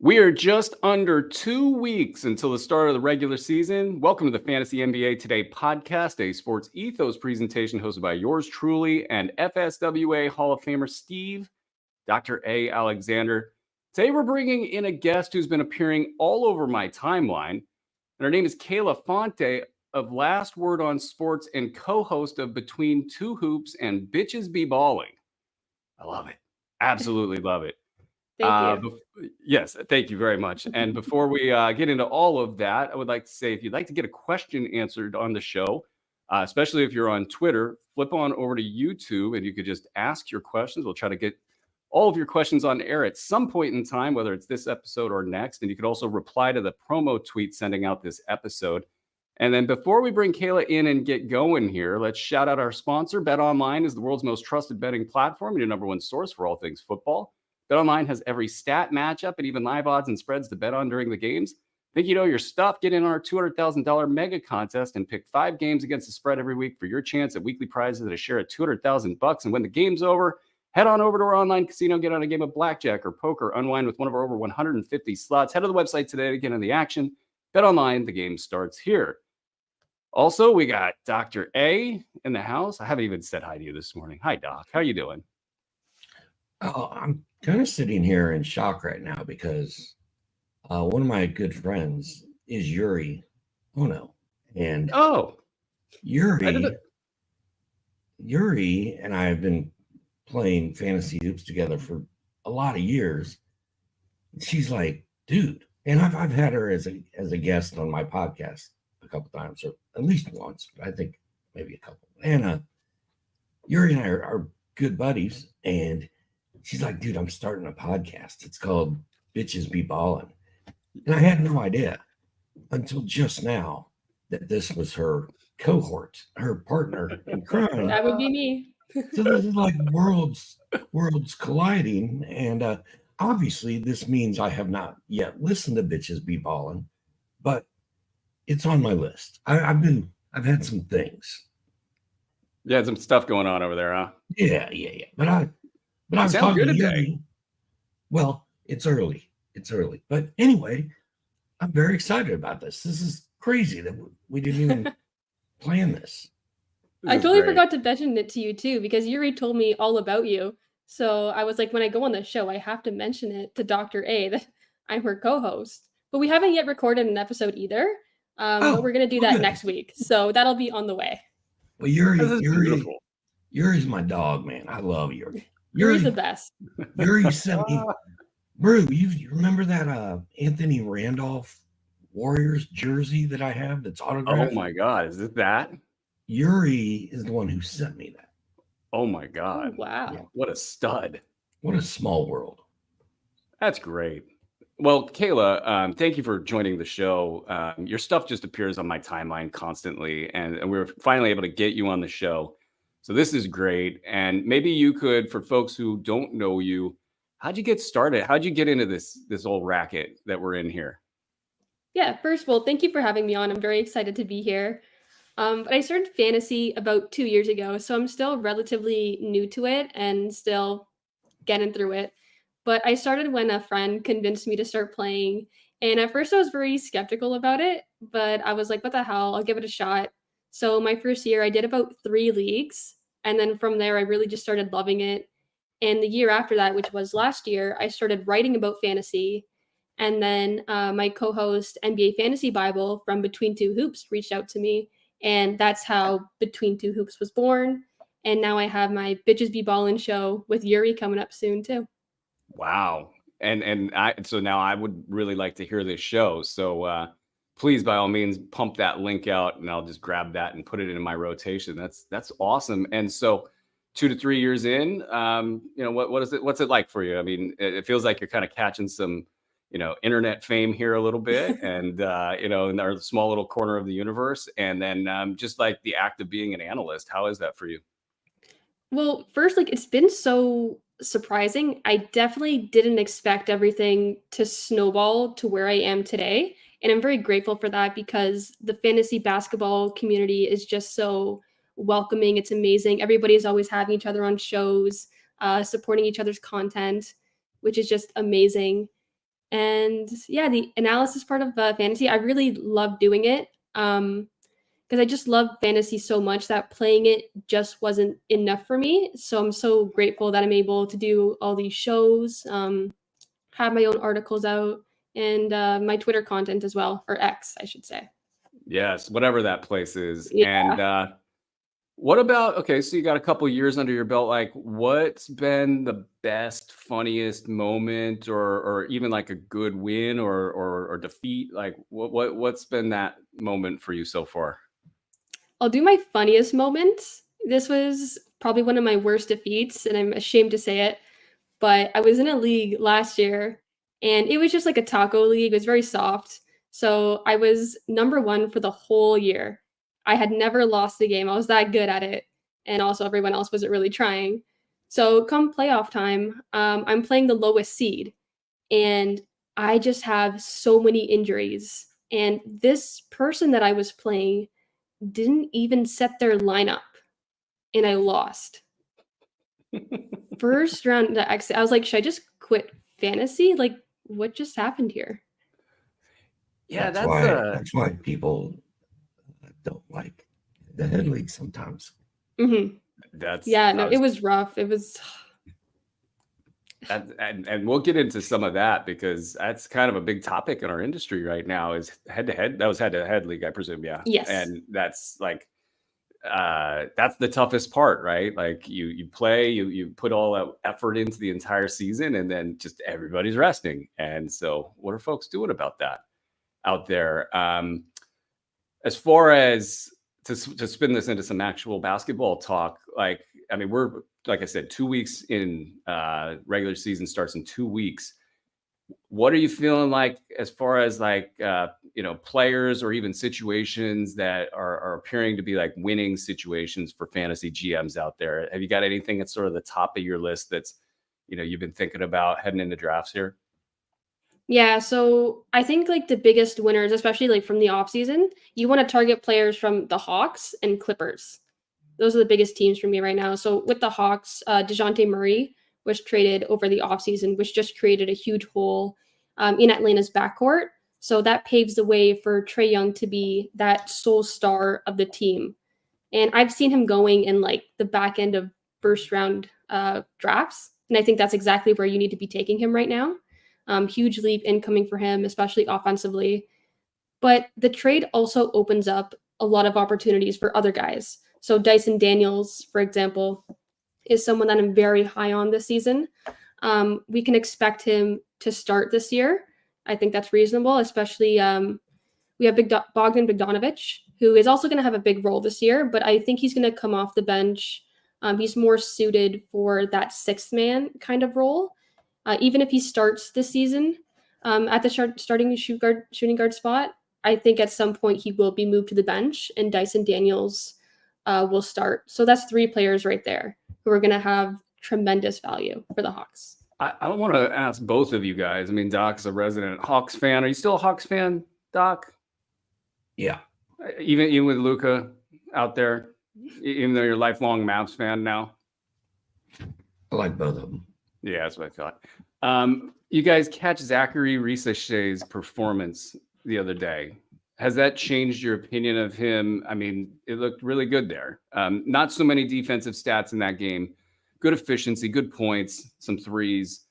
We are just under 2 weeks until the start of the regular season. Welcome to the Fantasy NBA Today podcast, a sports ethos presentation hosted by yours truly and FSWA Hall of Famer Steve, Dr. A. Alexander. Today we're bringing in a guest who's been appearing all over my timeline, and her name is Kayla Fonte of Last Word on Sports and co-host of Between Two Hoops and Bitches Be Balling. I love it. Absolutely love it. Thank you. Yes, thank you very much. And before we get into all of that, I would like to say if you'd like to get a question answered on the show, especially if you're on Twitter, flip on over to YouTube and you could just ask your questions. We'll try to get all of your questions on air at some point in time, whether it's this episode or next. And you could also reply to the promo tweet sending out this episode. And then before we bring Kayla in and get going here, let's shout out our sponsor. BetOnline is the world's most trusted betting platform and your number one source for all things football. BetOnline has every stat, matchup, and even live odds and spreads to bet on during the games. Think you know your stuff? Get in on our $200,000 mega contest and pick 5 games against the spread every week for your chance at weekly prizes at a share at $200,000. And when the game's over, head on over to our online casino, get on a game of blackjack or poker, unwind with one of our over 150 slots. Head to the website today to get in the action. BetOnline, the game starts here. Also, we got Dr. A in the house. I haven't even said hi to you this morning. Hi, Doc. How you doing? Oh, I'm kind of sitting here in shock right now because one of my good friends is Yuri Ono. And Yuri and I have been playing fantasy hoops together for a lot of years. She's like, dude, and I've had her as a guest on my podcast a couple times, or at least once, but I think maybe a couple. And Yuri and I are good buddies, and she's like, dude, I'm starting a podcast. It's called Bitches Be Ballin'. And I had no idea until just now that this was her cohort, her partner in crime. That would be me. So this is like worlds colliding. And obviously this means I have not yet listened to Bitches Be Ballin', but it's on my list. I've had some things. Yeah, some stuff going on over there, huh? Yeah. But I was talking to Yuri. Well, it's early. But anyway, I'm very excited about this. This is crazy that we didn't even plan this. I totally forgot to mention it to you too, because Yuri told me all about you. So I was like, when I go on the show, I have to mention it to Dr. A that I'm her co-host. But we haven't yet recorded an episode either. But we're going to do that next week. So that'll be on the way. Well, Yuri's my dog, man. I love Yuri. Yuri's the best. Yuri sent me, Brew, you remember that Anthony Randolph Warriors jersey that I have that's autographed? Oh my God, is it that? Yuri is the one who sent me that. Oh my God. Oh, wow. Yeah, what a stud. What a small world. That's great. Well, Kayla, thank you for joining the show. Your stuff just appears on my timeline constantly, and we were finally able to get you on the show. So this is great. And maybe you could, for folks who don't know you, how'd you get started? How'd you get into this old racket that we're in here? Yeah, first of all, thank you for having me on. I'm very excited to be here. But I started fantasy about 2 years ago, so I'm still relatively new to it and still getting through it. But I started when a friend convinced me to start playing. And at first I was very skeptical about it, but I was like, what the hell? I'll give it a shot. So my first year I did about 3 leagues. And then from there, I really just started loving it. And the year after that, which was last year, I started writing about fantasy. And then my co-host NBA Fantasy Bible from Between Two Hoops reached out to me. And that's how Between Two Hoops was born. And now I have my Bitches Be Ballin' show with Yuri coming up soon too. Wow. So now I would really like to hear this show. So please, by all means, pump that link out and I'll just grab that and put it in my rotation. That's awesome. And so 2 to 3 years in, what's it like for you? I mean, it feels like you're kind of catching some, internet fame here a little bit and, in our small little corner of the universe. And then just like the act of being an analyst, how is that for you? Well, first, it's been so surprising. I definitely didn't expect everything to snowball to where I am today. And I'm very grateful for that because the fantasy basketball community is just so welcoming. It's amazing. Everybody is always having each other on shows, supporting each other's content, which is just amazing. And yeah, the analysis part of fantasy, I really love doing it. Because I just love fantasy so much that playing it just wasn't enough for me. So I'm so grateful that I'm able to do all these shows, have my own articles out, and my Twitter content as well, or X, I should say. Yes, whatever that place is. Yeah. And what about, okay, so you got a couple years under your belt. Like, what's been the best, funniest moment, or even like a good win or defeat? Like, what's been that moment for you so far? I'll do my funniest moment. This was probably one of my worst defeats, and I'm ashamed to say it. But I was in a league last year, and it was just like a taco league. It was very soft. So I was number 1 for the whole year. I had never lost a game. I was that good at it. And also, everyone else wasn't really trying. So come playoff time, I'm playing the lowest seed, and I just have so many injuries. And this person that I was playing didn't even set their lineup, and I lost. First round to exit, I was like, should I just quit fantasy? Like, what just happened here? Yeah, that's why people don't like the head league sometimes. Mm-hmm. It was rough. It was. And we'll get into some of that because that's kind of a big topic in our industry right now is head-to-head. That was head-to-head league, I presume. Yeah. Yes. And that's like, that's the toughest part, right? Like you play, you put all that effort into the entire season, and then just everybody's resting. And so what are folks doing about that out there? As far as to spin this into some actual basketball talk, like, I mean, we're, like I said, 2 weeks in, regular season starts in 2 weeks. What are you feeling like as far as like, players or even situations that are appearing to be like winning situations for fantasy GMs out there? Have you got anything that's sort of the top of your list that's, you've been thinking about heading into drafts here? Yeah, so I think like the biggest winners, especially like from the offseason, you want to target players from the Hawks and Clippers. Those are the biggest teams for me right now. So with the Hawks, DeJounte Murray was traded over the offseason, which just created a huge hole in Atlanta's backcourt. So that paves the way for Trae Young to be that sole star of the team. And I've seen him going in like the back end of first round drafts. And I think that's exactly where you need to be taking him right now. Huge leap incoming for him, especially offensively. But the trade also opens up a lot of opportunities for other guys. So Dyson Daniels, for example, is someone that I'm very high on this season. We can expect him to start this year. I think that's reasonable, especially we have Bogdan Bogdanovic, who is also going to have a big role this year, but I think he's going to come off the bench. He's more suited for that sixth man kind of role. Even if he starts this season at the starting shooting guard spot, I think at some point he will be moved to the bench and Dyson Daniels will start. So that's 3 players right there who are going to have tremendous value for the Hawks. I want to ask both of you guys. I mean, Doc's a resident Hawks fan. Are you still a Hawks fan, Doc? Yeah. Even with Luka out there, even though you're a lifelong Mavs fan now? I like both of them. Yeah, that's what I thought. You guys catch Zachary Risaché's performance the other day. Has that changed your opinion of him? I mean, it looked really good there. Not so many defensive stats in that game. Good efficiency, good points, some threes.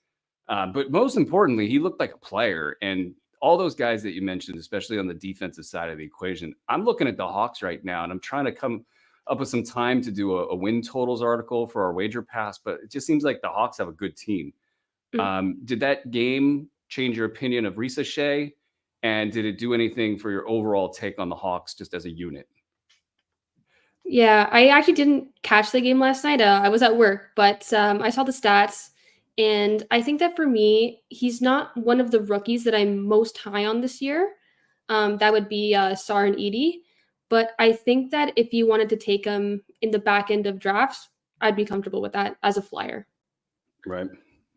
But most importantly, he looked like a player. And all those guys that you mentioned, especially on the defensive side of the equation, I'm looking at the Hawks right now, and I'm trying to come up with some time to do a win totals article for our wager pass, but it just seems like the Hawks have a good team. Did that game change your opinion of Risaché? And did it do anything for your overall take on the Hawks just as a unit? Yeah, I actually didn't catch the game last night. I was at work, but I saw the stats. And I think that for me, he's not one of the rookies that I'm most high on this year. That would be Sar and Edie. But I think that if you wanted to take him in the back end of drafts, I'd be comfortable with that as a flyer. Right.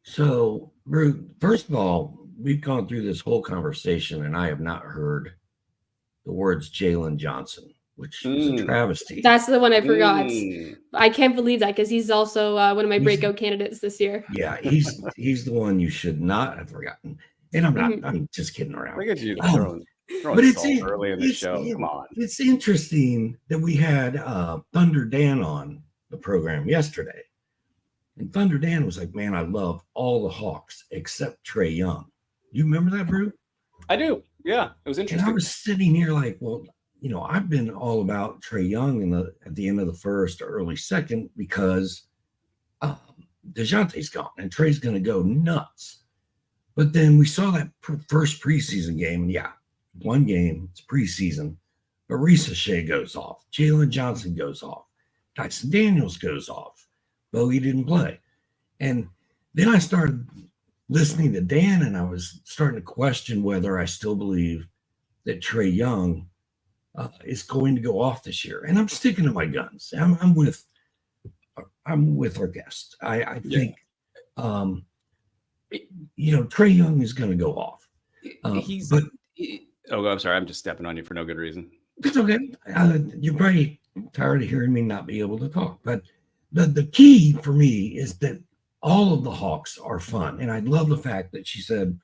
So, Brew, first of all, we've gone through this whole conversation, and I have not heard the words Jalen Johnson, which is a travesty. That's the one I forgot. I can't believe that because he's also one of my breakout candidates this year. Yeah, he's the one you should not have forgotten. And I'm not, Mhm. I'm just kidding around. Look at you Um, throwing but salt early in the show. Come on. it's interesting that we had Thunder Dan on the program yesterday. And Thunder Dan was like, man, I love all the Hawks except Trae Young. You remember that, Brew? I do. Yeah, it was And I interesting. was sitting here like, well, I've been all about Trae Young at the end of the first or early second because DeJounte's gone and Trae's going to go nuts. But then we saw that first preseason game, and yeah, one game, it's preseason, but Risa Shea goes off, Jalen Johnson goes off, Dyson Daniels goes off, Bogey didn't play. And then I started listening to Dan, and I was starting to question whether I still believe that Trae Young is going to go off this year. And I'm sticking to my guns. I'm with our guest. I think Trae Young is going to go off. I'm sorry. I'm just stepping on you for no good reason. It's okay. You're probably tired of hearing me not be able to talk. But the key for me is that all of the Hawks are fun. And I love the fact that she said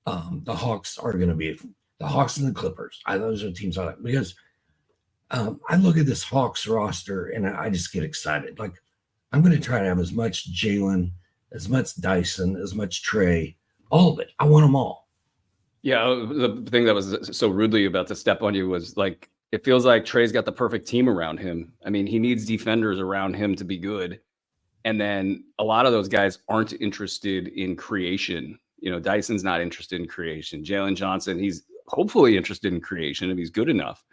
the Hawks are going to be the Hawks and the Clippers. Those are teams I like because I look at this Hawks roster and I just get excited. Like, I'm going to try to have as much Jalen, as much Dyson, as much Trae, all of it. I want them all. Yeah, the thing that was so rudely about to step on you was like, it feels like Trae's got the perfect team around him. I mean, he needs defenders around him to be good. And then a lot of those guys aren't interested in creation. Dyson's not interested in creation. Jalen Johnson, he's hopefully interested in creation if he's good enough.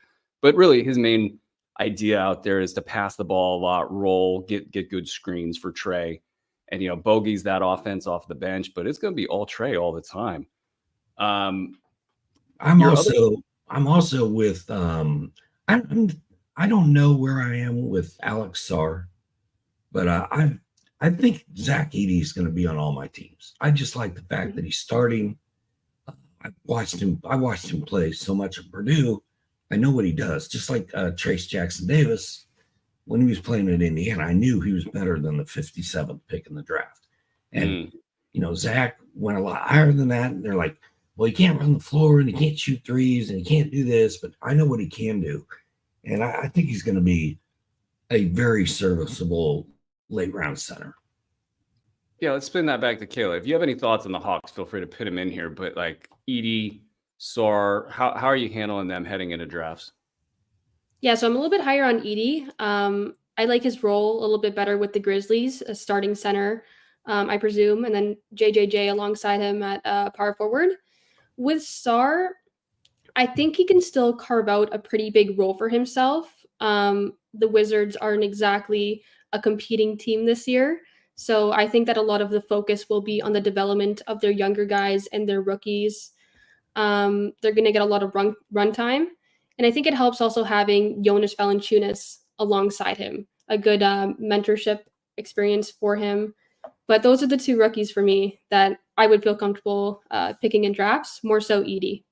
But really, his main idea out there is to pass the ball a lot, roll, get good screens for Trae. And, Bogey's that offense off the bench, but it's going to be all Trae all the time. I'm also with I don't know where I am with Alex Sarr, but I think Zach Edey is going to be on all my teams. I just like the fact that he's starting. I watched him play so much at Purdue. I know what he does. Just like Trace Jackson Davis, when he was playing at Indiana, I knew he was better than the 57th pick in the draft. And Zach went a lot higher than that. And they're like, well, he can't run the floor and he can't shoot threes and he can't do this, but I know what he can do. And I think he's going to be a very serviceable late round center. Yeah, let's spin that back to Kayla. If you have any thoughts on the Hawks, feel free to put them in here. But like Edey, Sarr, how are you handling them heading into drafts? Yeah, so I'm a little bit higher on Edey. I like his role a little bit better with the Grizzlies, a starting center, I presume, and then JJJ alongside him at power forward. With Sarr, I think he can still carve out a pretty big role for himself. The Wizards aren't exactly a competing team this year, so I think that a lot of the focus will be on the development of their younger guys and their rookies. They're going to get a lot of run time. And I think it helps also having Jonas Valanciunas alongside him, a good mentorship experience for him. But those are the two rookies for me that I would feel comfortable picking in drafts, more so Edey.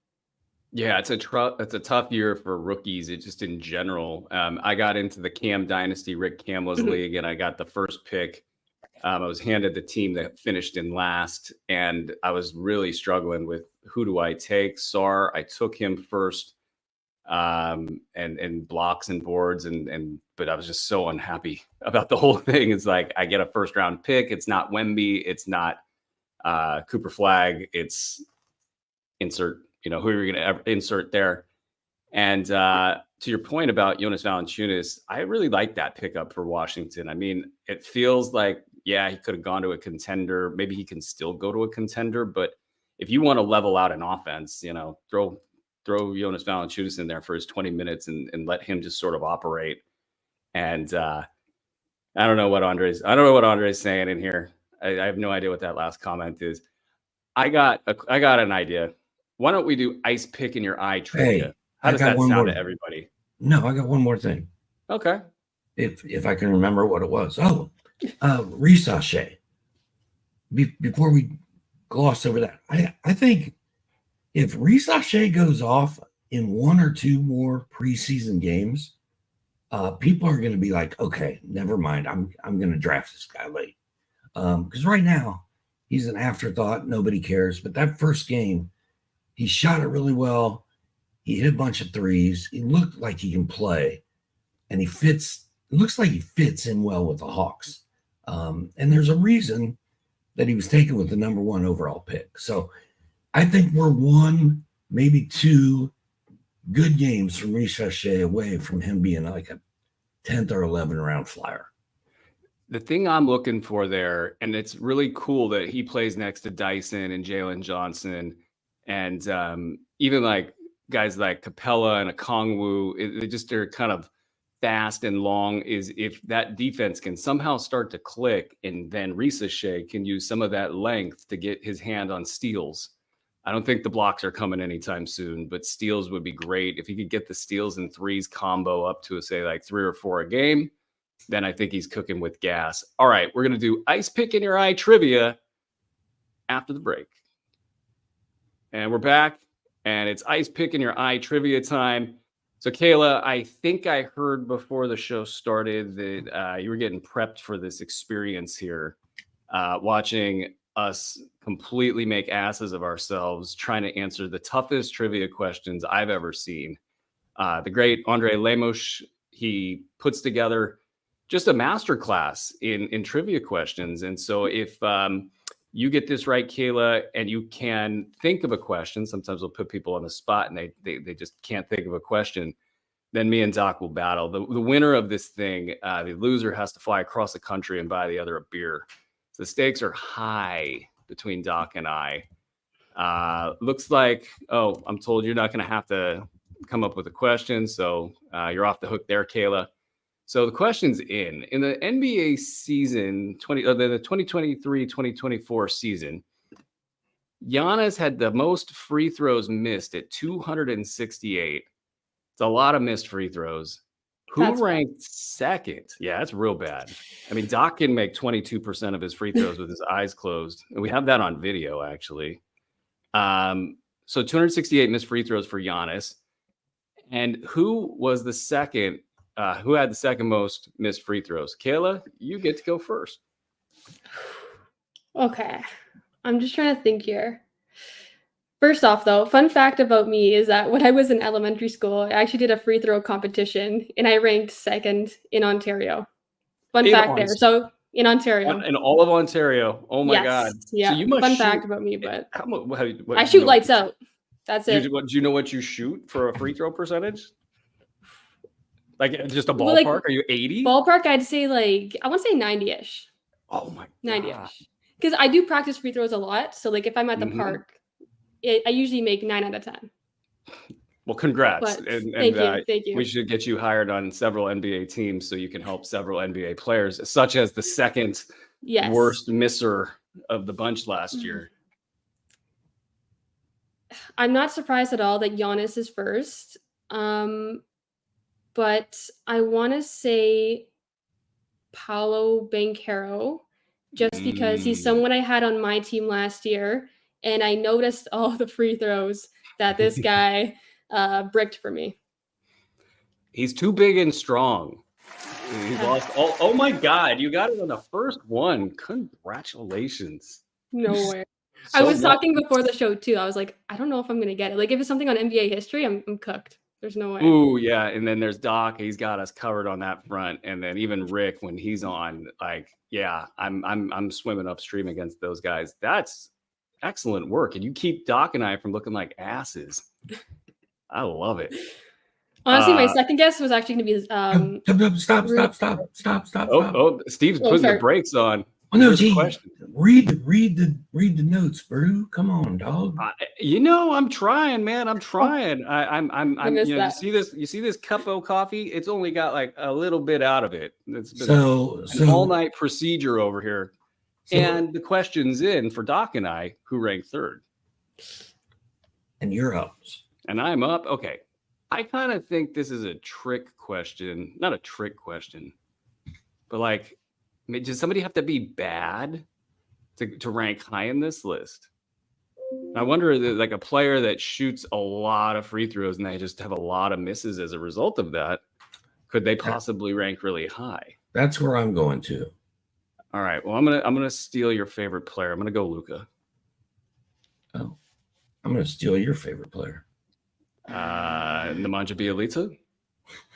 Yeah, it's a tough year for rookies. It just in general. I got into the Cam Dynasty, Rick Camlow's league, and I got the first pick. I was handed the team that finished in last, and I was really struggling with who do I take. Sarr, I took him first, and blocks and boards, but I was just so unhappy about the whole thing. It's like I get a first round pick. It's not Wemby. It's not Cooper Flag. It's insert. Who are you going to insert there? And to your point about Jonas Valanciunas, I really like that pickup for Washington. I mean, it feels like, yeah, he could have gone to a contender. Maybe he can still go to a contender. But if you want to level out an offense, throw Jonas Valanciunas in there for his 20 minutes and let him just sort of operate. And I don't know what Andre's saying in here. I have no idea what that last comment is. I got an idea. Why don't we do ice pick in your eye trivia? Hey, How does that sound to everybody? No, I got one more thing. Okay. If I can remember what it was. Oh, Risa Shea. Before we gloss over that, I think if Risa Shea goes off in one or two more preseason games, people are going to be like, okay, never mind. I'm going to draft this guy late. Because right now he's an afterthought. Nobody cares. But that first game, he shot it really well. He hit a bunch of threes. He looked like he can play, and he fits. It looks like he fits in well with the Hawks. And there's a reason that he was taken with the number 1 overall pick. So I think we're 1, maybe 2 good games from Ricochet away from him being like a 10th or 11th round flyer. The thing I'm looking for there, and it's really cool that he plays next to Dyson and Jalen Johnson, and even like guys like Capella and Okongwu, they're kind of fast and long, is if that defense can somehow start to click, and then Ricochet can use some of that length to get his hand on steals. I don't think the blocks are coming anytime soon, but steals would be great. If he could get the steals and threes combo up to, say, like 3 or 4 a game, then I think he's cooking with gas. All right, we're going to do Ice Pick in Your Eye trivia after the break. And we're back, and it's Ice Pick in Your Eye trivia time. So, Kayla, I think I heard before the show started that you were getting prepped for this experience here, watching us completely make asses of ourselves trying to answer the toughest trivia questions I've ever seen. The great Andre Lemos, he puts together just a masterclass in trivia questions. And so if you get this right, Kayla, and you can think of a question, sometimes we'll put people on the spot and they just can't think of a question, then me and Doc will battle. The winner of this thing, the loser has to fly across the country and buy the other a beer. So the stakes are high between Doc and I. Looks like, I'm told you're not going to have to come up with a question, so you're off the hook there, Kayla. So the question's in the NBA season, the 2023-2024 season, Giannis had the most free throws missed at 268. It's a lot of missed free throws. Who ranked second? Yeah, that's real bad. I mean, Doc can make 22% of his free throws with his eyes closed. And we have that on video, actually. So 268 missed free throws for Giannis. And who was the second? Who had the second most missed free throws? Kayla, you get to go first. Okay. I'm just trying to think here. First off, though, fun fact about me is that when I was in elementary school, I actually did a free throw competition, and I ranked second in Ontario. Fun fact there. So in Ontario. In all of Ontario. Oh, my God. Yeah. So you must fun fact about me, but what I shoot lights out. That's it. Do you know what you shoot for a free throw percentage? Like just a ballpark? Well, like, are you 80? Ballpark, I'd say I want to say 90-ish. Oh, my God. 90-ish. Because I do practice free throws a lot. So like if I'm at the park, I usually make 9 out of 10. Well, congrats. Thank you. We should get you hired on several NBA teams so you can help several NBA players, such as the second worst misser of the bunch last year. I'm not surprised at all that Giannis is first. But I want to say Paolo Banchero, just because he's someone I had on my team last year, and I noticed all the free throws that this guy bricked for me. He's too big and strong. He lost. Oh my God! You got it on the first one. Congratulations. No way. I was talking before the show too. I was like, I don't know if I'm gonna get it. Like if it's something on NBA history, I'm cooked. There's no way. Ooh, yeah. And then there's Doc. He's got us covered on that front. And then even Rick, when he's on, I'm swimming upstream against those guys. That's excellent work. And you keep Doc and I from looking like asses. I love it. Honestly, my second guess was actually going to be Stop. Oh, Steve's putting the brakes on. Oh, no, gee, read the notes, Brew. Come on, dog. I'm trying, man. I'm trying. I'm you see this cup of coffee? It's only got like a little bit out of it. It's been an all-night procedure over here. And the question's in for Doc and I, who ranked third. And you're up. And I'm up. Okay. I kind of think this is a trick question. Not a trick question, but does somebody have to be bad to rank high in this list? I wonder, like a player that shoots a lot of free throws and they just have a lot of misses as a result of that, could they possibly rank really high? That's where I'm going to. All right. Well, I'm gonna steal your favorite player. I'm gonna go Luka. Oh, I'm going to steal your favorite player. Nemanja Bjelica.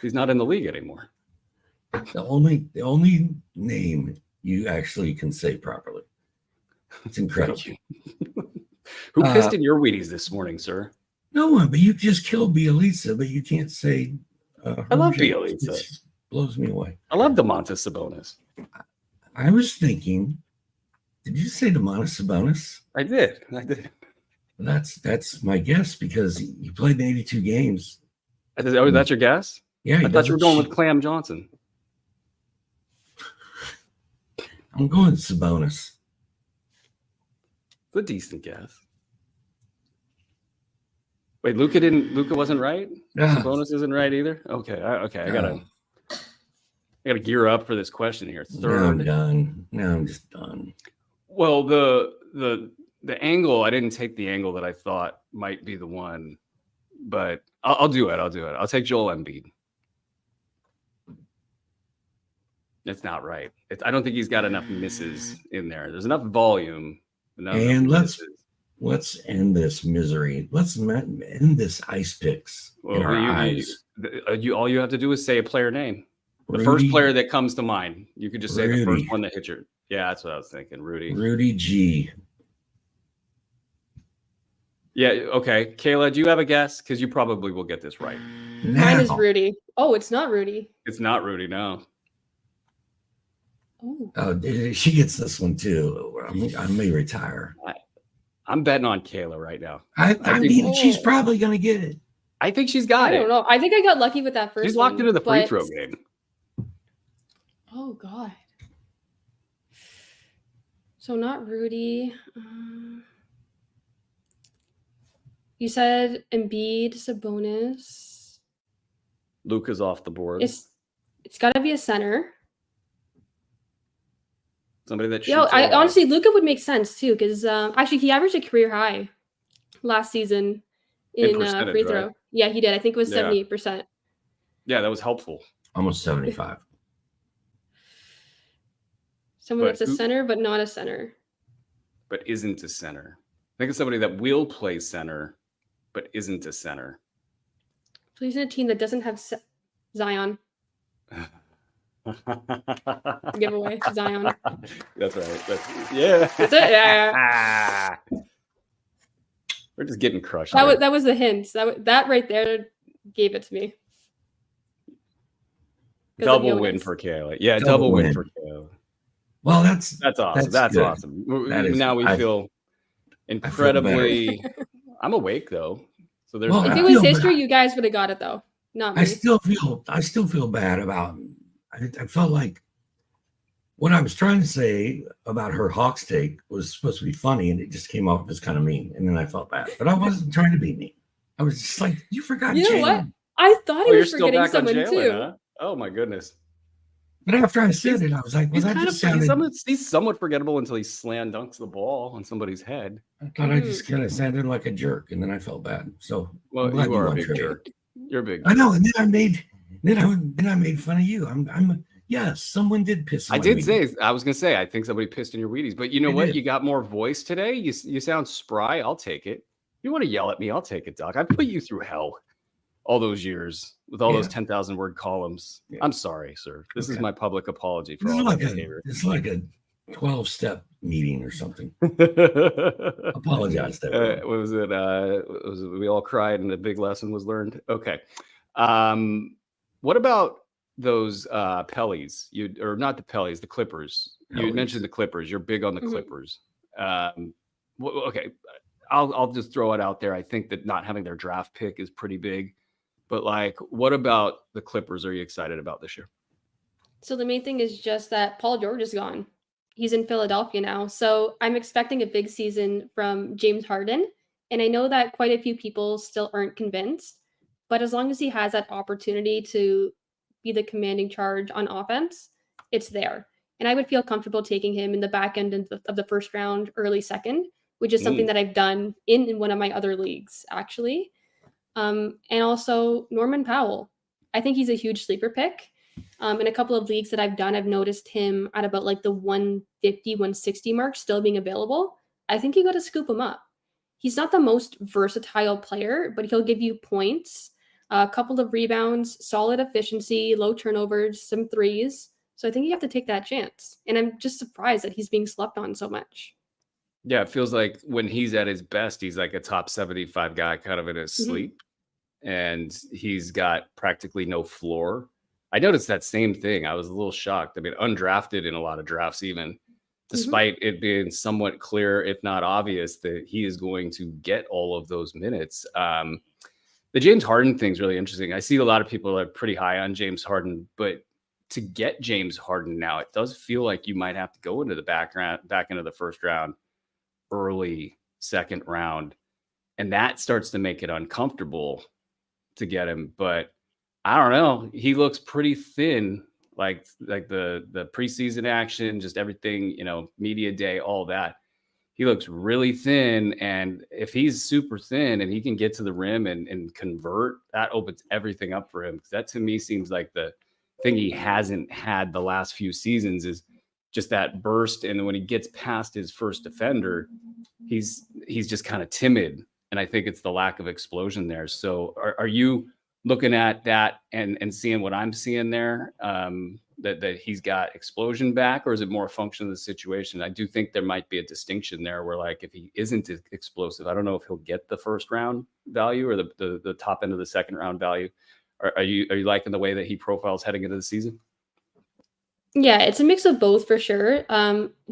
He's not in the league anymore. The only name you actually can say properly. It's incredible. Thank you. Who pissed in your Wheaties this morning, sir? No one, but you just killed Bielitsa, but you can't say. I love Herb Bielitsa. It just blows me away. I love Domantas Sabonis. I was thinking, did you say Domantas Sabonis? I did. That's my guess because he played in 82 games. Oh, that's your guess? Yeah, I thought you were going with Clam Johnson. I'm going Sabonis. It's a decent guess. Wait, Luka wasn't right? Sabonis isn't right either? Okay. I gotta gear up for this question here. Third. Now I'm done. Now I'm just done. Well, the angle, I didn't take the angle that I thought might be the one, but I'll do it. I'll take Joel Embiid. It's not right. I don't think he's got enough misses in there. There's enough volume. And let's end this misery. Let's end this ice picks in our eyes. All you have to do is say a player name. The Rudy, first player that comes to mind. You could just say the first Rudy. one that hit your. Yeah, that's what I was thinking. Rudy G. Yeah. Okay. Kayla, do you have a guess? Because you probably will get this right. Mine is Rudy. Oh, it's not Rudy. It's not Rudy. No. Oh, she gets this one too. I may retire. I'm betting on Kayla right now. I mean, she's probably going to get it. I think she's got it. I don't know. I think I got lucky with that first. She's locked one, into the free throw game. Oh God. So not Rudy. You said Embiid, Sabonis. Luka's off the board. It's got to be a center. Somebody that Yeah, honestly, Luka would make sense too, because actually he averaged a career high last season in free throw. Right? Yeah, he did. I think it was 78%. Yeah, that was helpful. Almost 75. Someone that's a center, but not a center. But isn't a center. I think it's somebody that will play center, but isn't a center. Plays in a team that doesn't have Zion. Giveaway, Zion. That's right. Yeah. That's it. Yeah. We're just getting crushed. That was the hint. That right there gave it to me. Double win for Kayla. Yeah, double win for Kayla. Well, that's awesome. That's awesome. Now we feel incredibly. I'm awake though, so there's. If it was history, you guys would have got it though. Not me. I still feel bad about. I felt like what I was trying to say about her Hawks take was supposed to be funny, and it just came off as kind of mean, and then I felt bad. But I wasn't trying to be mean. I was just like, you forgot. You know what? I thought he was forgetting someone too. Huh? Oh my goodness. But after I said it, I was like, he's somewhat forgettable until he slam dunks the ball on somebody's head. I thought I just kind of sounded like a jerk, and then I felt bad. So you are a big jerk. You're a big jerk. I know, and then I made fun of you. Yes, someone did piss. I was gonna say, I think somebody pissed in your Wheaties, but you know what? You got more voice today. You sound spry. I'll take it. You want to yell at me? I'll take it, Doc. I put you through hell all those years with all those 10,000 word columns. Yeah. I'm sorry, sir. This is my public apology for all that behavior. It's like a 12-step meeting or something. Apologize to everyone. We all cried and a big lesson was learned. Okay. What about those Pellies? Not the Pellies, the Clippers. You mentioned the Clippers. You're big on the Clippers. Okay. I'll just throw it out there. I think that not having their draft pick is pretty big. But what about the Clippers? Are you excited about this year? So the main thing is just that Paul George is gone. He's in Philadelphia now. So I'm expecting a big season from James Harden. And I know that quite a few people still aren't convinced. But as long as he has that opportunity to be the commanding charge on offense, it's there. And I would feel comfortable taking him in the back end of the first round, early second, which is something that I've done in one of my other leagues, actually. And also Norman Powell. I think he's a huge sleeper pick. In a couple of leagues that I've done, I've noticed him at about like the 150, 160 mark still being available. I think you got to scoop him up. He's not the most versatile player, but he'll give you points, a couple of rebounds, solid efficiency, low turnovers, some threes. So I think you have to take that chance. And I'm just surprised that he's being slept on so much. Yeah, it feels like when he's at his best, he's like a top 75 guy kind of in his sleep. And he's got practically no floor. I noticed that same thing. I was a little shocked. I mean, undrafted in a lot of drafts, even despite it being somewhat clear, if not obvious, that he is going to get all of those minutes. The James Harden thing is really interesting. I see a lot of people are pretty high on James Harden, but to get James Harden now, it does feel like you might have to go into the back end of the first round, early second round, and that starts to make it uncomfortable to get him. But I don't know. He looks pretty thin, like the preseason action, just everything, media day, all that. He looks really thin. And if he's super thin and he can get to the rim and convert, that opens everything up for him. Because that to me seems like the thing he hasn't had the last few seasons is just that burst. And when he gets past his first defender, he's just kind of timid. And I think it's the lack of explosion there. So are you looking at that and seeing what I'm seeing there, that he's got explosion back, or is it more a function of the situation? I do think there might be a distinction there where, like, if he isn't explosive, I don't know if he'll get the first round value or the top end of the second round value. Are you liking the way that he profiles heading into the season? Yeah, it's a mix of both for sure.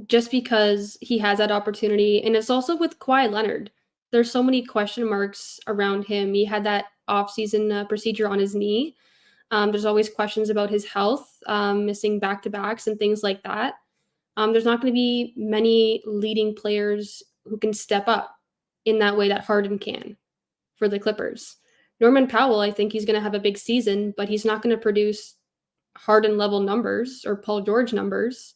Just because he has that opportunity, and it's also with Kawhi Leonard. There's so many question marks around him. He had that off-season procedure on his knee. There's always questions about his health, missing back-to-backs and things like that. There's not going to be many leading players who can step up in that way that Harden can for the Clippers. Norman Powell, I think he's going to have a big season, but he's not going to produce Harden level numbers or Paul George numbers.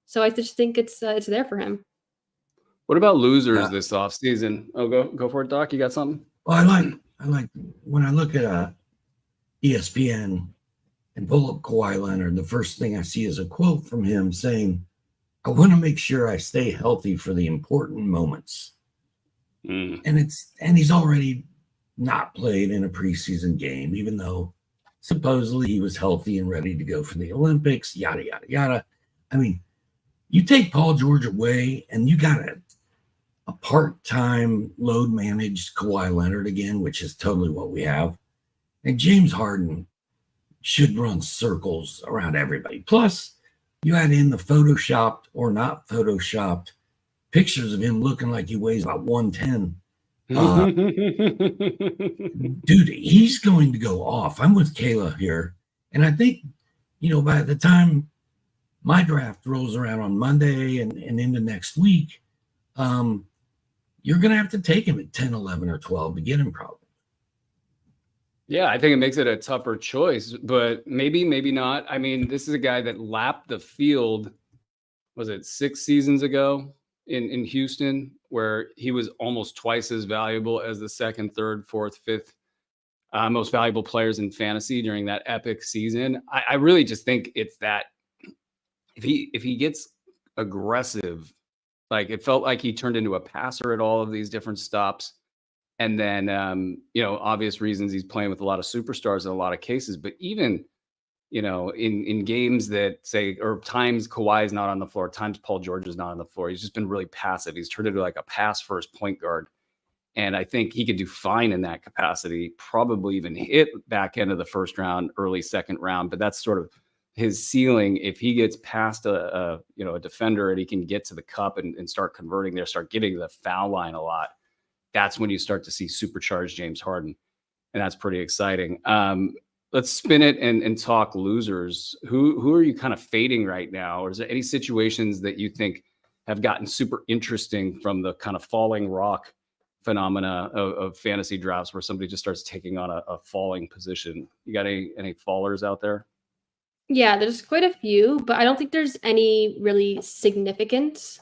So I just think it's there for him. What about losers this offseason? Oh, go for it, Doc. You got something? Well, I like when I look at ESPN and pull up Kawhi Leonard, the first thing I see is a quote from him saying, "I want to make sure I stay healthy for the important moments." And he's already not played in a preseason game, even though supposedly he was healthy and ready to go for the Olympics, yada, yada, yada. I mean, you take Paul George away and you got a part-time load-managed Kawhi Leonard again, which is totally what we have. And James Harden should run circles around everybody. Plus, you add in the photoshopped or not photoshopped pictures of him looking like he weighs about 110. Dude, he's going to go off. I'm with Kayla here. And I think, by the time my draft rolls around on Monday and into next week, you're going to have to take him at 10, 11, or 12 to get him probably. Yeah, I think it makes it a tougher choice, but maybe not. I mean, this is a guy that lapped the field, was it 6 seasons ago in Houston, where he was almost twice as valuable as the second, third, fourth, fifth most valuable players in fantasy during that epic season. I really just think it's that if he gets aggressive, like it felt like he turned into a passer at all of these different stops. And then, obvious reasons he's playing with a lot of superstars in a lot of cases, but even, in games that say, or times Kawhi is not on the floor, times Paul George is not on the floor, he's just been really passive. He's turned into like a pass first point guard. And I think he could do fine in that capacity, probably even hit back end of the first round, early second round, but that's sort of his ceiling. If he gets past a defender and he can get to the cup and start converting there, start getting to the foul line a lot, that's when you start to see supercharged James Harden. And that's pretty exciting. Let's spin it and talk losers. Who are you kind of fading right now? Or is there any situations that you think have gotten super interesting from the kind of falling rock phenomena of fantasy drafts where somebody just starts taking on a falling position? You got any fallers out there? Yeah, there's quite a few, but I don't think there's any really significant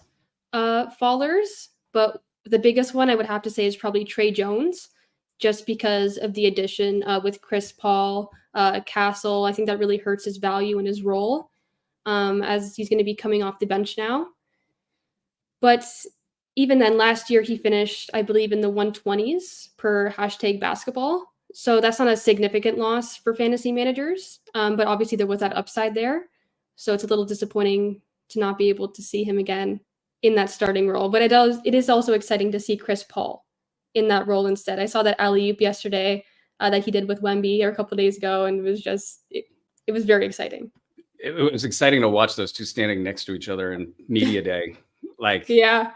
fallers. But the biggest one I would have to say is probably Trey Jones, just because of the addition with Chris Paul, Castle. I think that really hurts his value and his role as he's going to be coming off the bench now. But even then, last year he finished, I believe, in the 120s per hashtag basketball. So that's not a significant loss for fantasy managers. But obviously there was that upside there. So it's a little disappointing to not be able to see him again in that starting role. But it is also exciting to see Chris Paul in that role instead. I saw that alley-oop yesterday that he did with Wemby or a couple days ago, and it was just, it was very exciting. It was exciting to watch those two standing next to each other in media day. Like, yeah,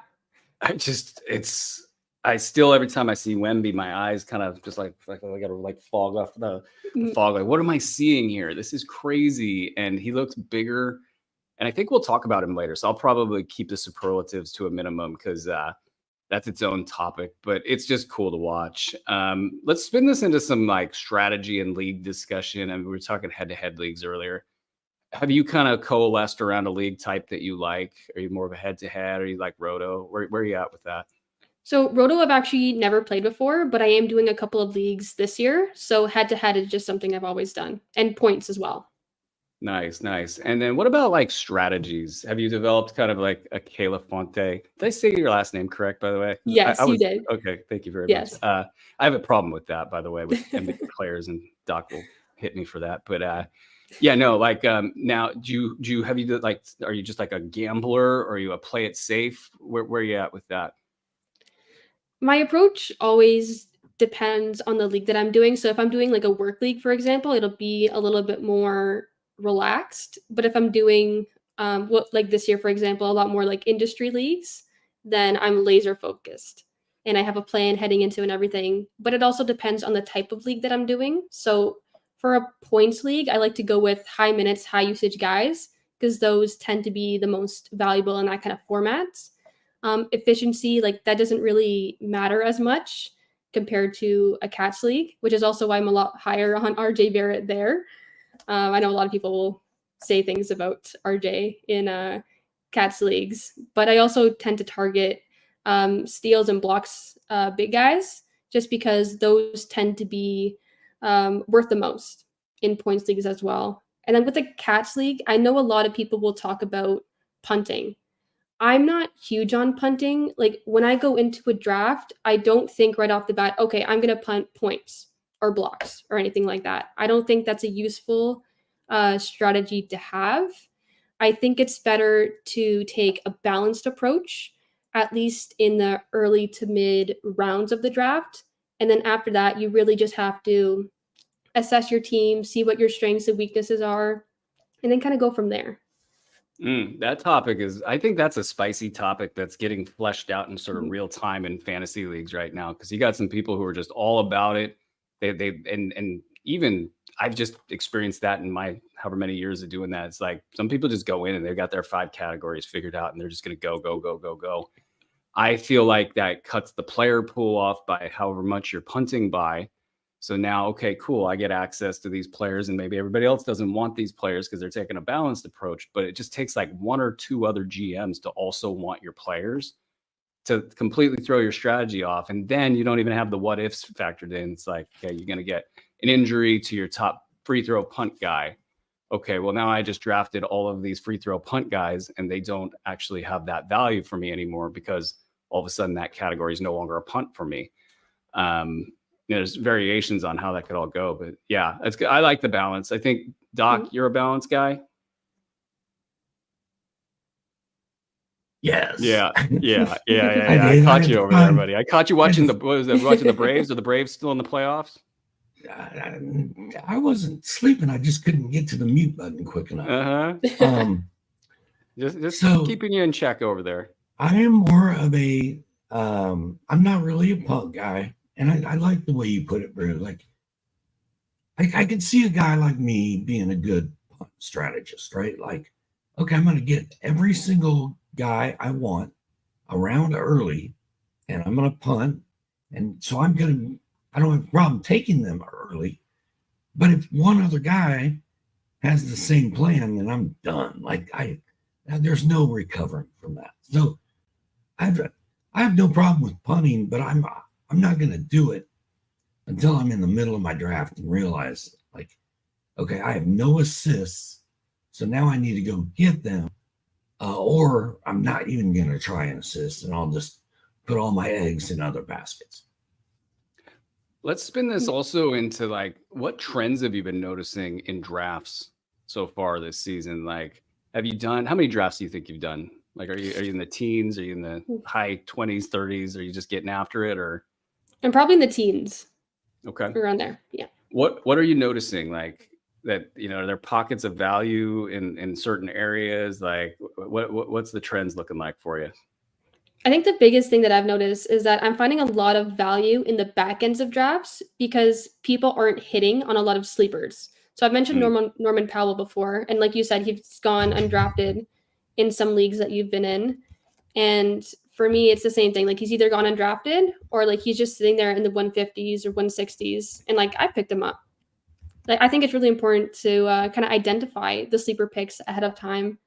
I still, every time I see Wemby, my eyes kind of just like I got to like fog off the fog. Like, what am I seeing here? This is crazy. And he looks bigger. And I think we'll talk about him later. So I'll probably keep the superlatives to a minimum because that's its own topic. But it's just cool to watch. Let's spin this into some like strategy and league discussion. I mean, we were talking head-to-head leagues earlier. Have you kind of coalesced around a league type that you like? Are you more of a head-to-head? Or you like Roto? Where are you at with that? So Roto I've actually never played before, but I am doing a couple of leagues this year. So head-to-head is just something I've always done. And points as well. Nice. And then what about like strategies? Have you developed kind of like a Kayla Fonte? Did I say your last name correct, by the way? Yes, you did. Okay, thank you very Yes. much. I have a problem with that, by the way, with NBA players, and Doc will hit me for that. But yeah, no, like now, are you just like a gambler, or are you a play it safe? Where are you at with that? My approach always depends on the league that I'm doing. So if I'm doing like a work league, for example, it'll be a little bit more relaxed. But if I'm doing like this year, for example, a lot more like industry leagues, then I'm laser focused and I have a plan heading into and everything. But it also depends on the type of league that I'm doing. So for a points league, I like to go with high minutes, high usage guys because those tend to be the most valuable in that kind of format. Efficiency, like that doesn't really matter as much compared to a Cats league, which is also why I'm a lot higher on RJ Barrett there. I know a lot of people will say things about RJ in Cats leagues, but I also tend to target steals and blocks big guys just because those tend to be worth the most in points leagues as well. And then with the Cats league, I know a lot of people will talk about punting. I'm not huge on punting. Like when I go into a draft, I don't think right off the bat, okay, I'm going to punt points or blocks or anything like that. I don't think that's a useful strategy to have. I think it's better to take a balanced approach, at least in the early to mid rounds of the draft. And then after that, you really just have to assess your team, see what your strengths and weaknesses are, and then kind of go from there. That topic I think that's a spicy topic that's getting fleshed out in sort of real time in fantasy leagues right now. Cause you got some people who are just all about it. And even I've just experienced that in my however many years of doing that. It's like some people just go in and they've got their 5 categories figured out and they're just going to go. I feel like that cuts the player pool off by however much you're punting by. So now, okay, cool. I get access to these players and maybe everybody else doesn't want these players because they're taking a balanced approach, but it just takes like 1 or 2 other GMs to also want your players to completely throw your strategy off. And then you don't even have the what ifs factored in. It's like, okay, you're going to get an injury to your top free throw punt guy. Okay, well now I just drafted all of these free throw punt guys and they don't actually have that value for me anymore because all of a sudden that category is no longer a punt for me. There's variations on how that could all go, but yeah, it's good. I like the balance. I think Doc, you're a balance guy. Yes. Yeah. I caught you over there, buddy. I caught you watching the Braves. Are the Braves still in the playoffs? I wasn't sleeping. I just couldn't get to the mute button quick enough. Just keeping you in check over there. I am more of a I'm not really a punt guy. And I like the way you put it, Bruce. Like, I could see a guy like me being a good punt strategist, right? Like, okay, I'm going to get every single guy I want around early, and I'm going to punt. And so I don't have a problem taking them early. But if one other guy has the same plan, then I'm done. Like, there's no recovering from that. So I have no problem with punting, but I'm not going to do it until I'm in the middle of my draft and realize, like, okay, I have no assists, so now I need to go get them, or I'm not even going to try an assist, and I'll just put all my eggs in other baskets. Let's spin this also into like, what trends have you been noticing in drafts so far this season? Like, how many drafts do you think you've done? Like, are you in the teens? Are you in the high 20s, 30s? Are you just getting after it, or? I'm probably in the teens. Okay. Around there. Yeah. What are you noticing? Like that, are there pockets of value in certain areas? Like what's the trends looking like for you? I think the biggest thing that I've noticed is that I'm finding a lot of value in the back ends of drafts because people aren't hitting on a lot of sleepers. So I've mentioned Norman Powell before, and like you said, he's gone undrafted in some leagues that you've been in. And for me, it's the same thing. Like he's either gone undrafted or like he's just sitting there in the 150s or 160s, and like I picked him up. Like I think it's really important to kind of identify the sleeper picks ahead of time.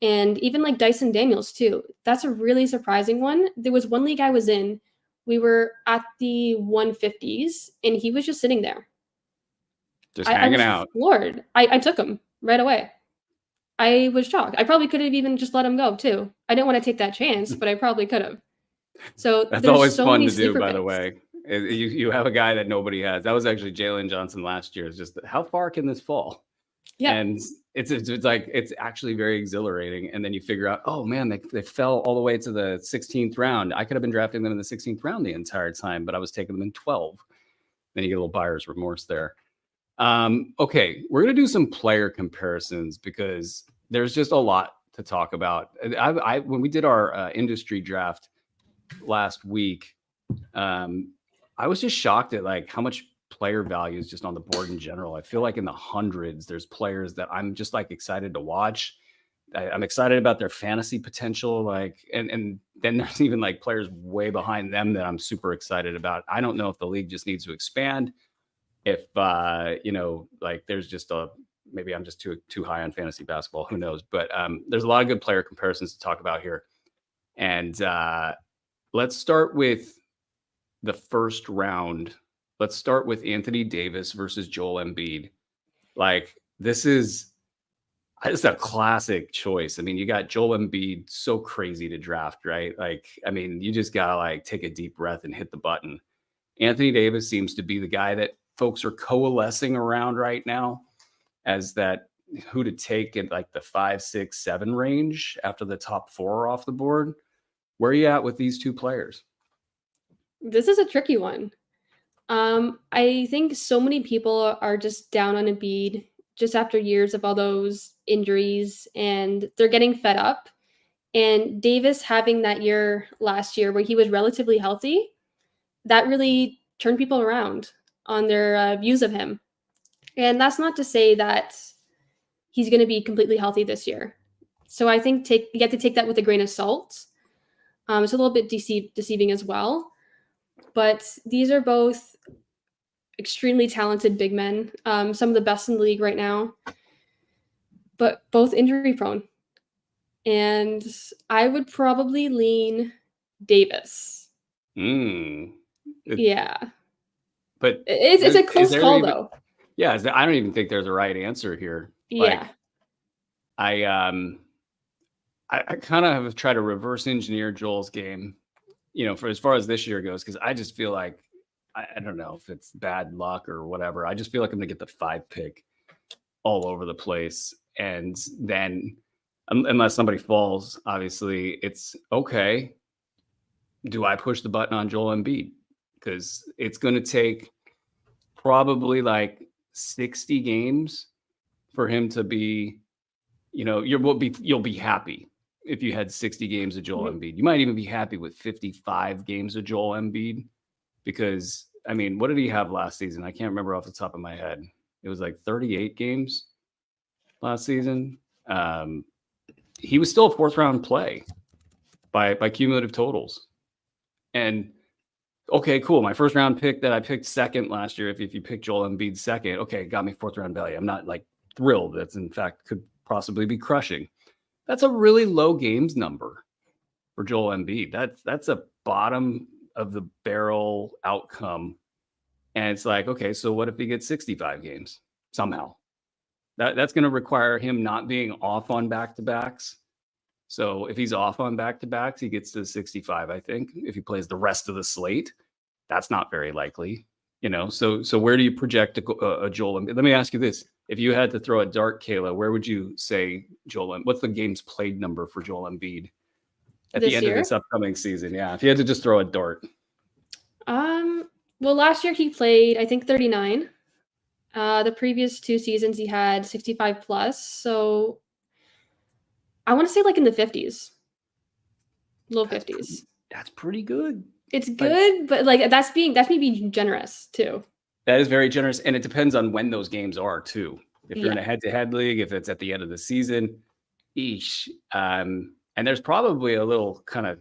And even like Dyson Daniels too. That's a really surprising one. There was one league I was in. We were at the 150s, and he was just sitting there. Just hanging was out. Floored. I took him right away. I was shocked. I probably could have even just let him go too. I didn't want to take that chance, but I probably could have. So that's always so fun many to do, by picks. the way. You have a guy that nobody has. That was actually Jalen Johnson last year. It's just how far can this fall? Yeah. And it's like it's actually very exhilarating. And then you figure out, oh man, they fell all the way to the 16th round. I could have been drafting them in the 16th round the entire time, but I was taking them in 12. Then you get a little buyer's remorse there. Okay, we're gonna do some player comparisons because there's just a lot to talk about. When we did our industry draft last week, I was just shocked at like how much player value is just on the board in general. I feel like in the hundreds, there's players that I'm just like excited to watch. I'm excited about their fantasy potential. Like, and then there's even like players way behind them that I'm super excited about. I don't know if the league just needs to expand. If, like there's just maybe I'm just too high on fantasy basketball, who knows? But there's a lot of good player comparisons to talk about here. And let's start with the first round. Let's start with Anthony Davis versus Joel Embiid. Like, this is just a classic choice. I mean, you got Joel Embiid, so crazy to draft, right? Like, I mean, you just gotta like take a deep breath and hit the button. Anthony Davis seems to be the guy that folks are coalescing around right now as that who to take in like the 5, 6, 7 range after the top 4 are off the board. Where are you at with these two players? This is a tricky one. I think so many people are just down on Embiid just after years of all those injuries, and they're getting fed up. And Davis having that year last year where he was relatively healthy, that really turned people around on their views of him. And that's not to say that he's going to be completely healthy this year. So I think you have to take that with a grain of salt. It's a little bit deceiving as well. But these are both extremely talented big men, some of the best in the league right now, but both injury prone. And I would probably lean Davis. Yeah. But it's a close call, though. Yeah, I don't even think there's a right answer here. Yeah. Like, I kind of have tried to reverse engineer Joel's game, for as far as this year goes, because I just feel like I don't know if it's bad luck or whatever. I just feel like I'm gonna get the 5 pick all over the place, and then unless somebody falls, obviously it's okay. Do I push the button on Joel Embiid? Because it's going to take probably like 60 games for him to be, you'll be happy if you had 60 games of Joel Embiid. You might even be happy with 55 games of Joel Embiid because, I mean, what did he have last season? I can't remember off the top of my head. It was like 38 games last season. He was still a 4th round play by cumulative totals. And okay, cool. My 1st round pick that I picked second last year, if you pick Joel Embiid second, okay, got me 4th round value. I'm not like thrilled. That's in fact could possibly be crushing. That's a really low games number for Joel Embiid. That's a bottom of the barrel outcome And it's like, okay, so what if he gets 65 games somehow? That's going to require him not being off on back-to-backs. So if he's off on back-to-backs, he gets to 65, I think. If he plays the rest of the slate, that's not very likely, So where do you project a Joel Embiid? Let me ask you this. If you had to throw a dart, Kayla, where would you say Joel Embiid? What's the games played number for Joel Embiid at the end of this upcoming season? Yeah, if you had to just throw a dart. Well, last year he played, I think, 39. The previous 2 seasons he had 65 plus. So I want to say like in the 50s, low 50s. That's pretty good. It's good, but like that's me being generous too. That is very generous, and it depends on when those games are too. If you're in a head-to-head league, if it's at the end of the season, eesh. And there's probably a little kind of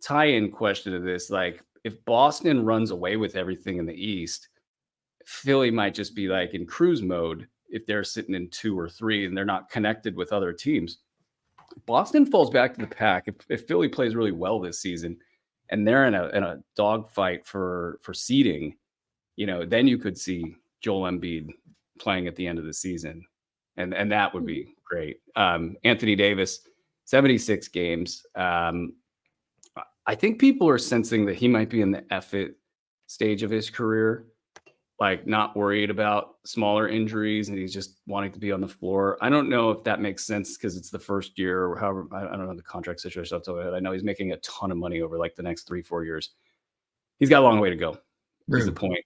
tie-in question to this, like if Boston runs away with everything in the East, Philly might just be like in cruise mode if they're sitting in 2 or 3 and they're not connected with other teams. Boston falls back to the pack. If Philly plays really well this season and they're in a dogfight for seeding, then you could see Joel Embiid playing at the end of the season. And that would be great. Anthony Davis, 76 games. I think people are sensing that he might be in the F-it stage of his career, like not worried about smaller injuries, and he's just wanting to be on the floor. I don't know if that makes sense because it's the first year or however, I don't know the contract situation off the top of my head. I know he's making a ton of money over like the next 3-4 years. He's got a long way to go. Here's the point.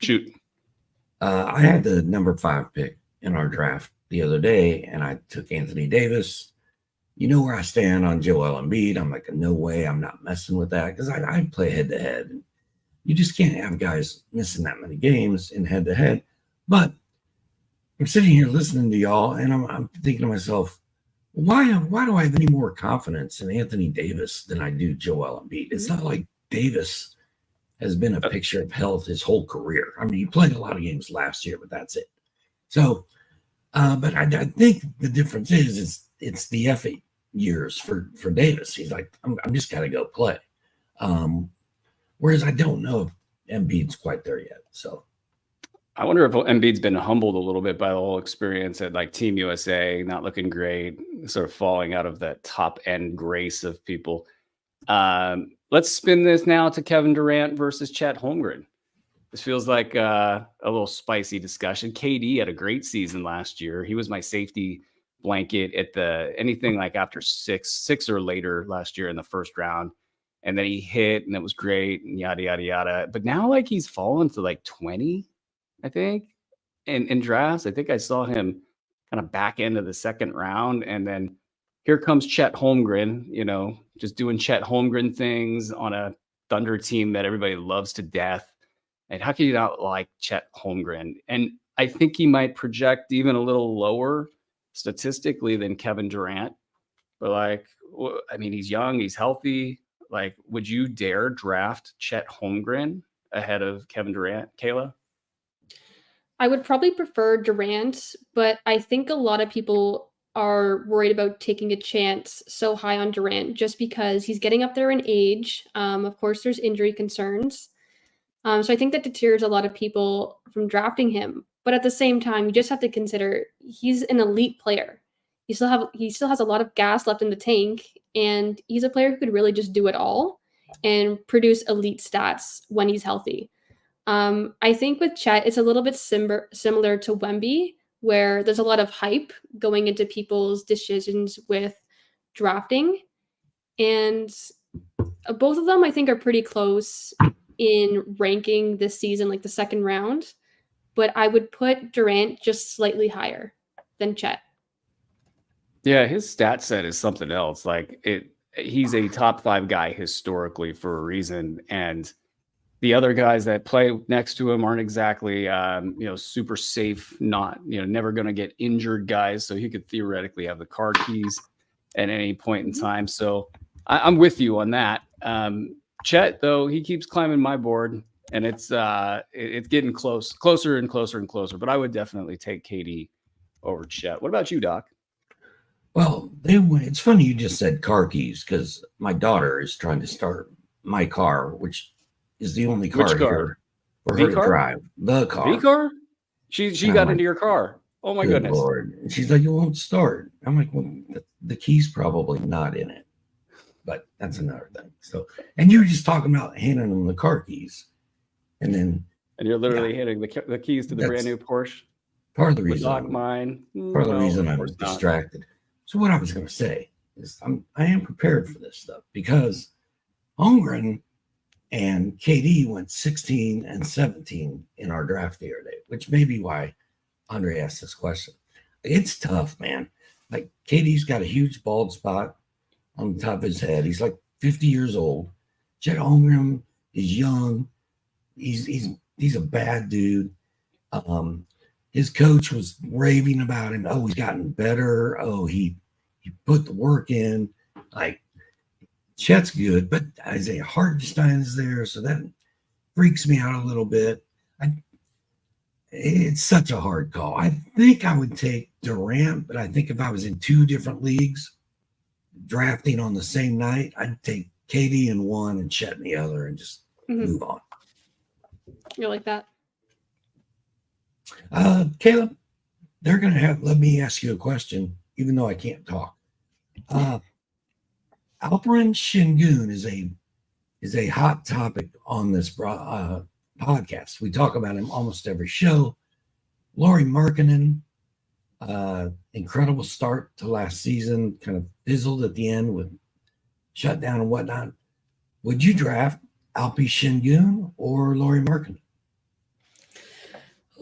Shoot. I had the number 5 pick in our draft the other day, and I took Anthony Davis. You know where I stand on Joel Embiid. I'm like, no way, I'm not messing with that because I play head-to-head. You just can't have guys missing that many games in head-to-head. But I'm sitting here listening to y'all, and I'm thinking to myself, why do I have any more confidence in Anthony Davis than I do Joel Embiid? It's not like Davis has been a picture of health his whole career. I mean, he played a lot of games last year, but that's it. So, but I think the difference is it's the F8 years for Davis. He's like, I'm just got to go play. Whereas I don't know if Embiid's quite there yet. So I wonder if Embiid's been humbled a little bit by the whole experience at like Team USA, not looking great, sort of falling out of that top end grace of people. Let's spin this now to Kevin Durant versus Chet Holmgren. This feels like a little spicy discussion. KD had a great season last year. He was my safety blanket at anything like after six or later last year in the first round. And then he hit and it was great and yada, yada, yada. But now like he's fallen to like 20, I think, in drafts. I think I saw him kind of back end of the second round. And then here comes Chet Holmgren, just doing Chet Holmgren things on a Thunder team that everybody loves to death. And how can you not like Chet Holmgren? And I think he might project even a little lower statistically than Kevin Durant. But like, I mean, he's young, he's healthy. Like, would you dare draft Chet Holmgren ahead of Kevin Durant, Kayla? I would probably prefer Durant, but I think a lot of people are worried about taking a chance so high on Durant just because he's getting up there in age. Of course, there's injury concerns. So I think that deters a lot of people from drafting him. But at the same time, you just have to consider he's an elite player. He still has a lot of gas left in the tank, and he's a player who could really just do it all and produce elite stats when he's healthy. I think with Chet, it's a little bit similar to Wemby, where there's a lot of hype going into people's decisions with drafting. And both of them, I think, are pretty close in ranking this season, like the second round. But I would put Durant just slightly higher than Chet. Yeah, his stat set is something else. Like he's a top 5 guy historically for a reason. And the other guys that play next to him aren't exactly, super safe, not, never going to get injured guys. So he could theoretically have the car keys at any point in time. So I'm with you on that. Chet, though, he keeps climbing my board, and it's getting closer and closer and closer. But I would definitely take KD over Chet. What about you, Doc? Well, it's funny you just said car keys because my daughter is trying to start my car, which is the only car Which car? here. for The her to car? drive the car. The car? She And I'm got like, into your car. Oh my good goodness. Lord. And she's like, it won't start. I'm like, well, the key's probably not in it. But that's another thing. So, and you were just talking about handing them the car keys. And then And you're literally hitting the keys to the brand new Porsche. part of the Would reason lock mine. part of the No, reason of I'm course not. distracted. So what I was going to say is I am prepared for this stuff because Holmgren and KD went 16 and 17 in our draft the other day, which may be why Andre asked this question. It's tough, man. Like KD's got a huge bald spot on the top of his head. He's like 50 years old. Chet Holmgren is young. He's a bad dude. His coach was raving about him. Oh, he's gotten better. Oh, he put the work in. Like Chet's good, but Isaiah Hartenstein is there, so that freaks me out a little bit. It's such a hard call. I think I would take Durant, but I think if I was in two different leagues drafting on the same night, I'd take KD in one and Chet in the other and just move on. You're like that. Caleb, they're going to let me ask you a question, even though I can't talk. Alperen Şengün is a hot topic on this podcast. We talk about him almost every show. Lauri Markkanen, incredible start to last season, kind of fizzled at the end with shutdown and whatnot. Would you draft Alpi Şengün or Lauri Markkanen?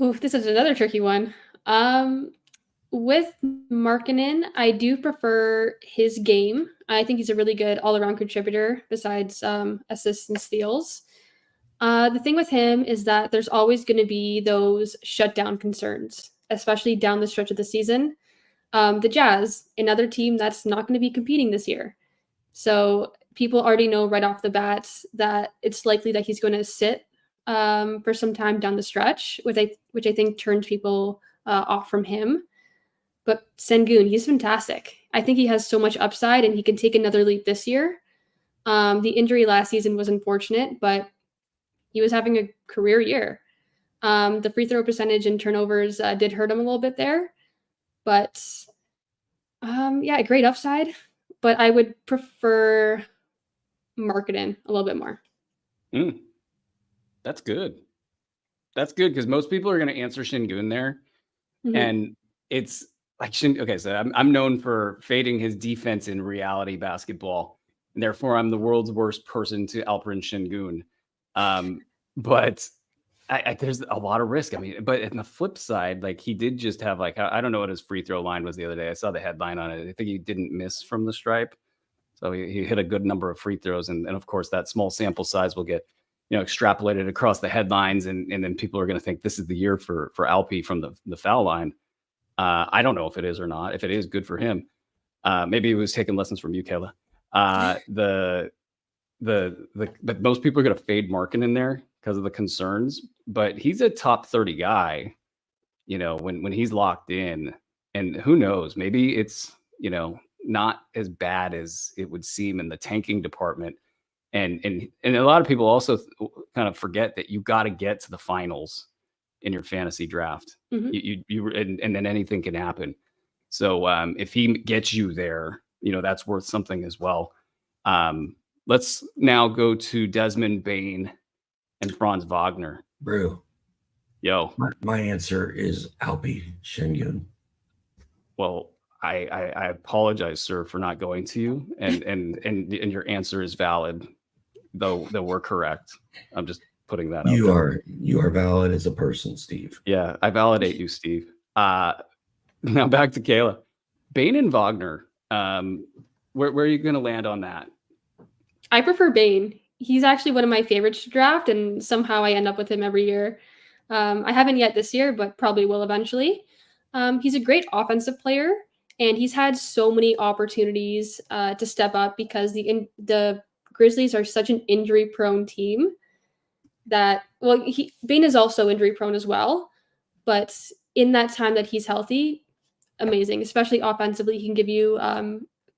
Ooh, this is another tricky one. With Markkanen, I do prefer his game. I think he's a really good all-around contributor besides assists and steals. The thing with him is that there's always going to be those shutdown concerns, especially down the stretch of the season. The Jazz, another team that's not going to be competing this year. So people already know right off the bat that it's likely that he's going to sit for some time down the stretch, which I think turns people off from him. But Şengün, he's fantastic. I think he has so much upside and he can take another leap this year. The injury last season was unfortunate, but he was having a career year. The free throw percentage and turnovers did hurt him a little bit there. But yeah, great upside. But I would prefer Markkanen a little bit more. That's good. That's good because most people are going to answer Şengün there. Mm-hmm. And it's like, okay, so I'm known for fading his defense in reality basketball. And therefore, I'm the world's worst person to Alperen Şengün. But there's a lot of risk. I mean, but on the flip side, like he did just have like, I don't know what his free throw line was the other day. I saw the headline on it. I think he didn't miss from the stripe. So he hit a good number of free throws. And of course, that small sample size will get, extrapolated across the headlines. And then people are going to think this is the year for Alpi from the foul line. I don't know if it is or not. If it is, good for him. Maybe he was taking lessons from you, Kayla. But most people are going to fade Markkanen in there because of the concerns. But he's a top 30 guy, when he's locked in. And who knows? Maybe it's not as bad as it would seem in the tanking department. And a lot of people also kind of forget that you got to get to the finals in your fantasy draft. Mm-hmm. And then anything can happen. So if he gets you there, that's worth something as well. Let's now go to Desmond Bane and Franz Wagner. Brew. Yo. My answer is Alpi Şengün. Well, I apologize, sir, for not going to you, and your answer is valid, though we're correct. I'm just putting that out. You are valid as a person, Steve. Yeah, I validate you, Steve. Now back to Kayla. Bane and Wagner. Where are you going to land on that? I prefer Bane. He's actually one of my favorites to draft, and somehow I end up with him every year. I haven't yet this year, but probably will eventually. He's a great offensive player, and he's had so many opportunities to step up because the Grizzlies are such an injury-prone team that, Bane is also injury-prone as well, but in that time that he's healthy, amazing, especially offensively. He can give you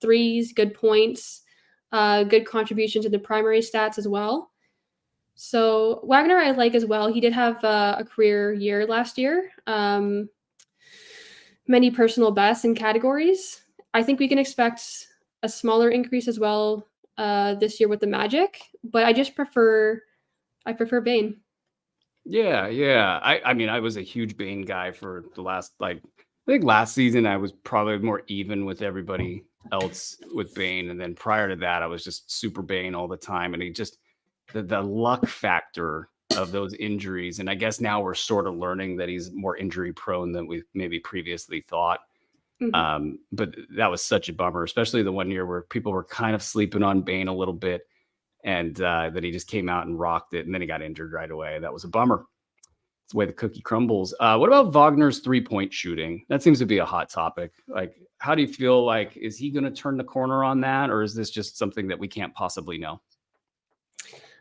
threes, good points, good contribution to the primary stats as well. So Wagner I like as well. He did have a career year last year. Many personal bests in categories. I think we can expect a smaller increase as well this year with the Magic, but I prefer Bane. Yeah. I mean, I was a huge Bane guy for the last, I think last season I was probably more even with everybody else with Bane. And then prior to that, I was just super Bane all the time. And he just, the luck factor of those injuries. And I guess now we're sort of learning that he's more injury prone than we maybe previously thought. But that was such a bummer, especially the one year where people were kind of sleeping on Bane a little bit. And that he just came out and rocked it, and then he got injured right away. That was a bummer. It's the way the cookie crumbles. What about Wagner's 3-point shooting? That seems to be a hot topic. Like, how do you feel? Like, is he going to turn the corner on that, or is this just something that we can't possibly know?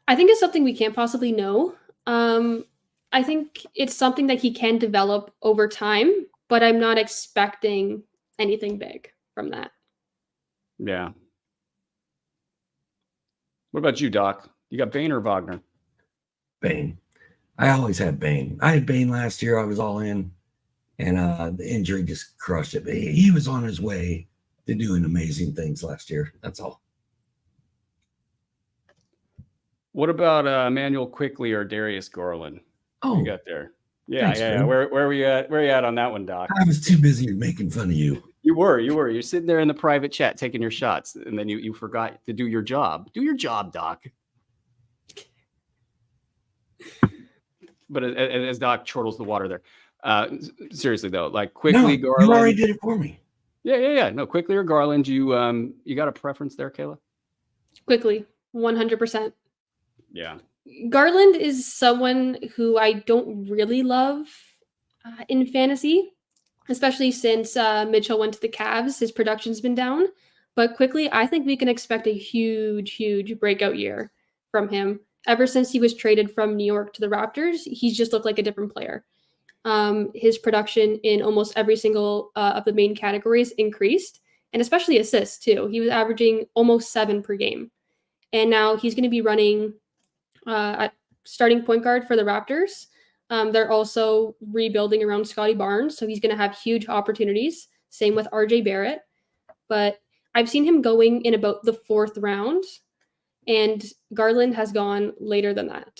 I think it's something we can't possibly know. I think it's something that he can develop over time, but I'm not expecting anything big from that. Yeah. What about you, Doc? You got Bane or Wagner? Bane. I always had Bane. I had Bane last year. I was all in, and the injury just crushed it. But he was on his way to doing amazing things last year. That's all. What about Emmanuel Quickly or Darius Garland? Oh, you got there? Yeah, thanks, yeah. Fred. Where were you at? Where are you at on that one, Doc? I was too busy making fun of you. You were. You're sitting there in the private chat taking your shots, and then you forgot to do your job. Do your job, Doc. But as Doc chortles the water there, seriously though, like Quickly, No, Garland. you already did it for me. Yeah. No, Quickly or Garland. You got a preference there, Kayla? Quickly, 100%. Yeah. Garland is someone who I don't really love in fantasy, especially since Mitchell went to the Cavs. His production's been down. But Quickly, I think we can expect a huge breakout year from him. Ever since he was traded from New York to the Raptors, he's just looked like a different player. His production in almost every single of the main categories increased, and especially assists too. He was averaging almost 7 per game. And now he's going to be running at starting point guard for the Raptors. They're also rebuilding around Scotty Barnes, so he's going to have huge opportunities. Same with RJ Barrett. But I've seen him going in about the 4th round, and Garland has gone later than that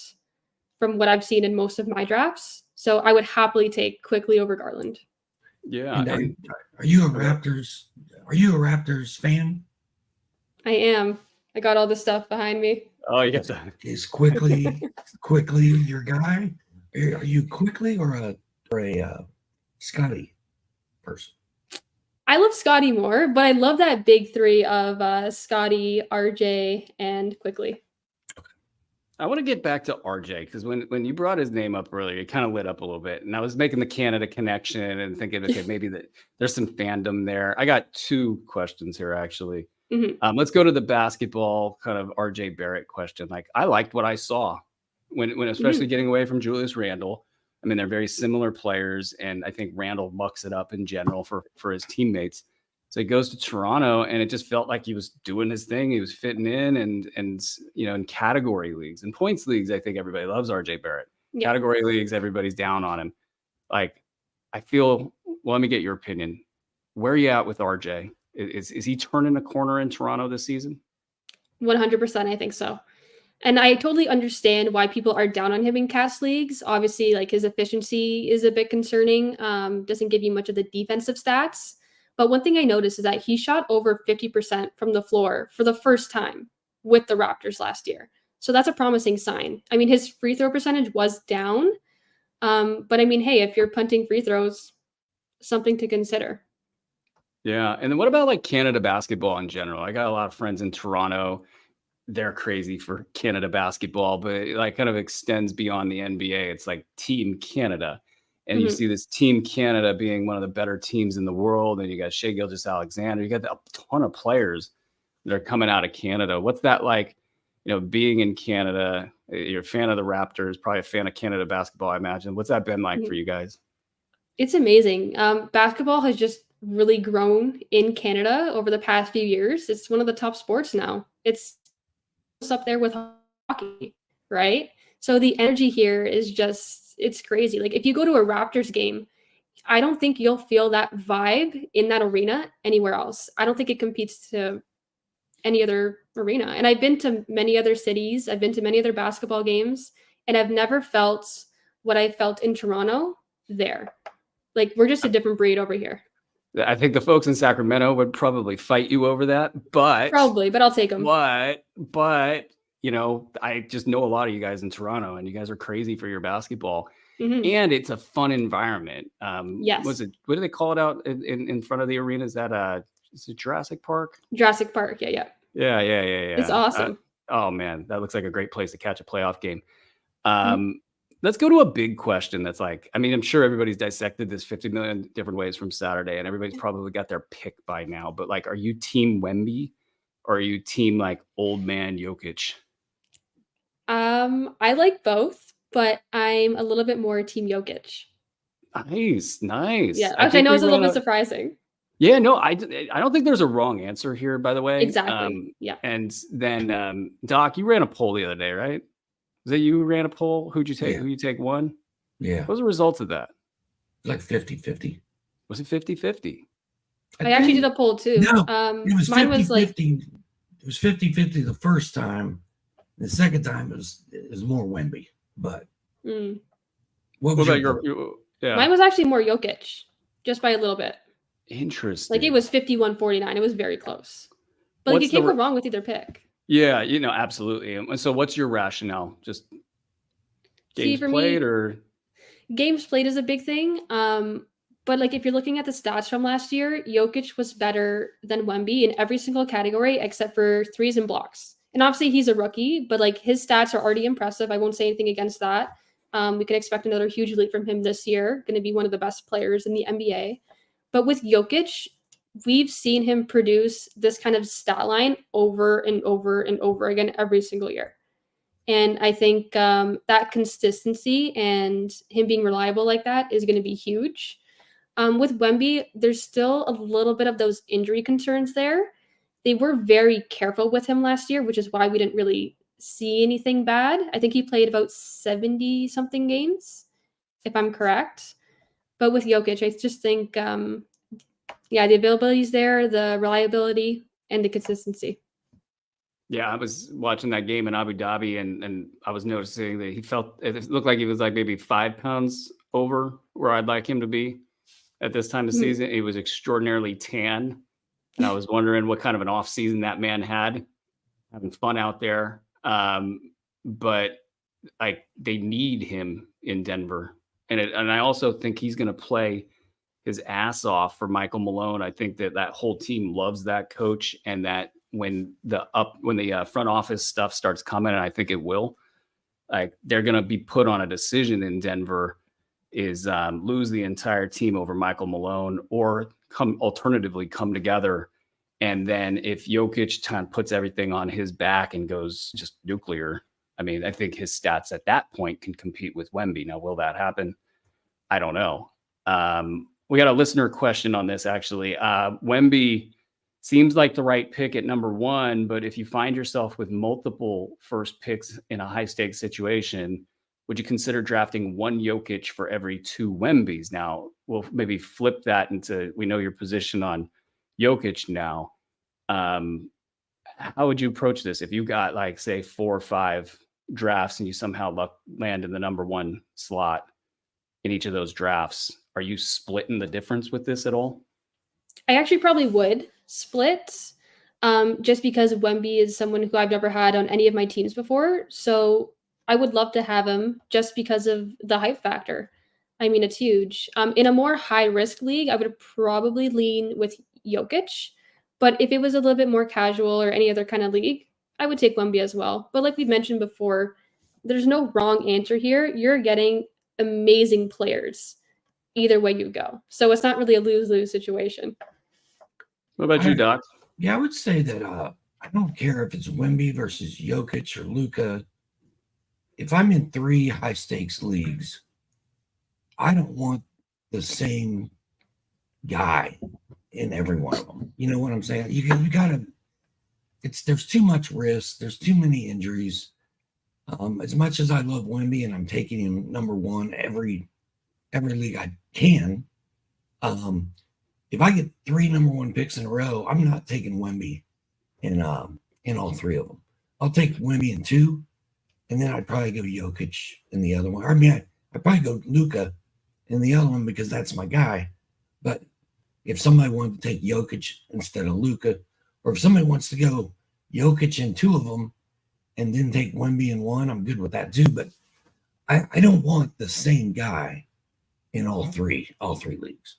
from what I've seen in most of my drafts. So I would happily take Quickly over Garland. Yeah. And are you a Raptors? Are you a Raptors fan? I am. I got all the stuff behind me. Oh, you got that. Is Quickly your guy? Are you Quickly or a Scotty person? I love Scotty more, but I love that big three of Scotty, RJ, and Quickly. I want to get back to RJ because when you brought his name up earlier, it kind of lit up a little bit, and I was making the Canada connection and thinking, okay, maybe there's some fandom there. I got 2 questions here actually. Mm-hmm. Let's go to the basketball kind of RJ Barrett question. Like, I liked what I saw when especially getting away from Julius Randle. I mean, they're very similar players, and I think Randle mucks it up in general for his teammates. So he goes to Toronto, and it just felt like he was doing his thing. He was fitting in, and in category leagues and points leagues, I think everybody loves RJ Barrett. Yeah. Category leagues, everybody's down on him. Like, I feel. Well, let me get your opinion. Where are you at with RJ? Is he turning a corner in Toronto this season? 100%, I think so. And I totally understand why people are down on him in cast leagues. Obviously, like, his efficiency is a bit concerning. Doesn't give you much of the defensive stats. But one thing I noticed is that he shot over 50% from the floor for the first time with the Raptors last year. So that's a promising sign. I mean, his free throw percentage was down. But I mean, hey, if you're punting free throws, something to consider. Yeah. And then what about like Canada basketball in general? I got a lot of friends in Toronto. They're crazy for Canada basketball, but it like kind of extends beyond the NBA. It's like Team Canada. And you see this Team Canada being one of the better teams in the world. And you got Shai Gilgeous-Alexander. You got a ton of players that are coming out of Canada. What's that like, being in Canada? You're a fan of the Raptors, probably a fan of Canada basketball, I imagine. What's that been like for you guys? It's amazing. Basketball has just really grown in Canada over the past few years. It's one of the top sports now. It's up there with hockey, right? So the energy here is just, it's crazy. Like if you go to a Raptors game, I don't think you'll feel that vibe in that arena anywhere else. I don't think it competes to any other arena. And I've been to many other cities, I've been to many other basketball games, and I've never felt what I felt in Toronto there. Like we're just a different breed over here. I think the folks in Sacramento would probably fight you over that, but Probably, but I'll take them. But you know, I just know a lot of you guys in Toronto, and you guys are crazy for your basketball, and it's a fun environment. Yes. Was it? What do they call it out in front of the arena? Is that is it Jurassic Park? Jurassic Park, yeah. It's awesome. Oh man, that looks like a great place to catch a playoff game. Let's go to a big question that's like, I mean, I'm sure everybody's dissected this 50 million different ways from Saturday, and everybody's probably got their pick by now. But like, are you team Wemby or are you team like old man Jokic? I like both, but I'm a little bit more team Jokic. Nice. Yeah, actually, I know it's a little bit surprising. Yeah, no, I don't think there's a wrong answer here, by the way. Exactly. Yeah. And then, Doc, you ran a poll the other day, right? Was that you who ran a poll? Who'd you take? Yeah. Who you take one? Yeah. What was the results of that? Like 50-50. Was it 50-50? I actually did a poll too. No, it was mine 50-50. was like It was 50-50 the first time. The second time it was more Wemby. But what about your yeah. Mine was actually more Jokic, just by a little bit. Interesting. Like it was 51-49. It was very close. But like you can't go wrong with either pick. Yeah, you know, absolutely. And so what's your rationale? Just games played or games played is a big thing. But like if you're looking at the stats from last year, Jokic was better than Wemby in every single category except for threes and blocks. And obviously he's a rookie, but like his stats are already impressive. I won't say anything against that. We can expect another huge leap from him this year. Going to be one of the best players in the NBA. But with Jokic, we've seen him produce this kind of stat line over and over and over again every single year. And I think that consistency and him being reliable like that is going to be huge. With Wemby, there's still a little bit of those injury concerns there. They were very careful with him last year, which is why we didn't really see anything bad. I think he played about 70-something games, if I'm correct. But with Jokic, I just think, the availability is there, the reliability, and the consistency. Yeah, I was watching that game in Abu Dhabi, and I was noticing that it looked like he was like maybe 5 pounds over where I'd like him to be at this time of season. He was extraordinarily tan, and I was wondering what kind of an off season that man had, having fun out there. But like they need him in Denver, and I also think he's going to play his ass off for Michael Malone. I think that whole team loves that coach, and that when the front office stuff starts coming, and I think it will, like they're going to be put on a decision in Denver is lose the entire team over Michael Malone, or alternatively come together. And then if Jokic puts everything on his back and goes just nuclear, I mean, I think his stats at that point can compete with Wemby. Now, will that happen? I don't know. We got a listener question on this, actually. Wemby seems like the right pick at number 1, but if you find yourself with multiple first picks in a high-stakes situation, would you consider drafting 1 Jokic for every 2 Wembys? Now, we'll maybe flip that into, we know your position on Jokic now. How would you approach this if you got like, say, 4 or 5 drafts and you somehow land in the number 1 slot in each of those drafts? Are you splitting the difference with this at all? I actually probably would split, just because Wemby is someone who I've never had on any of my teams before. So I would love to have him just because of the hype factor. I mean, it's huge. In a more high-risk league, I would probably lean with Jokic. But if it was a little bit more casual or any other kind of league, I would take Wemby as well. But like we mentioned before, there's no wrong answer here. You're getting amazing players either way you go. So it's not really a lose-lose situation. What about you, Doc? Yeah, I would say that I don't care if it's Wemby versus Jokic or Luka. If I'm in 3 high-stakes leagues, I don't want the same guy in every one of them. You know what I'm saying? You gotta. There's too much risk. There's too many injuries. As much as I love Wemby and I'm taking him number one every league I can, if I get 3 number one picks in a row, I'm not taking Wemby in all 3 of them. I'll take Wemby in 2, and then I'd probably go Jokic in the other one. I mean, I'd probably go Luka in the other one because that's my guy. But if somebody wanted to take Jokic instead of Luka, or if somebody wants to go Jokic in 2 of them and then take Wemby in 1, I'm good with that too. But I don't want the same guy in all three leagues.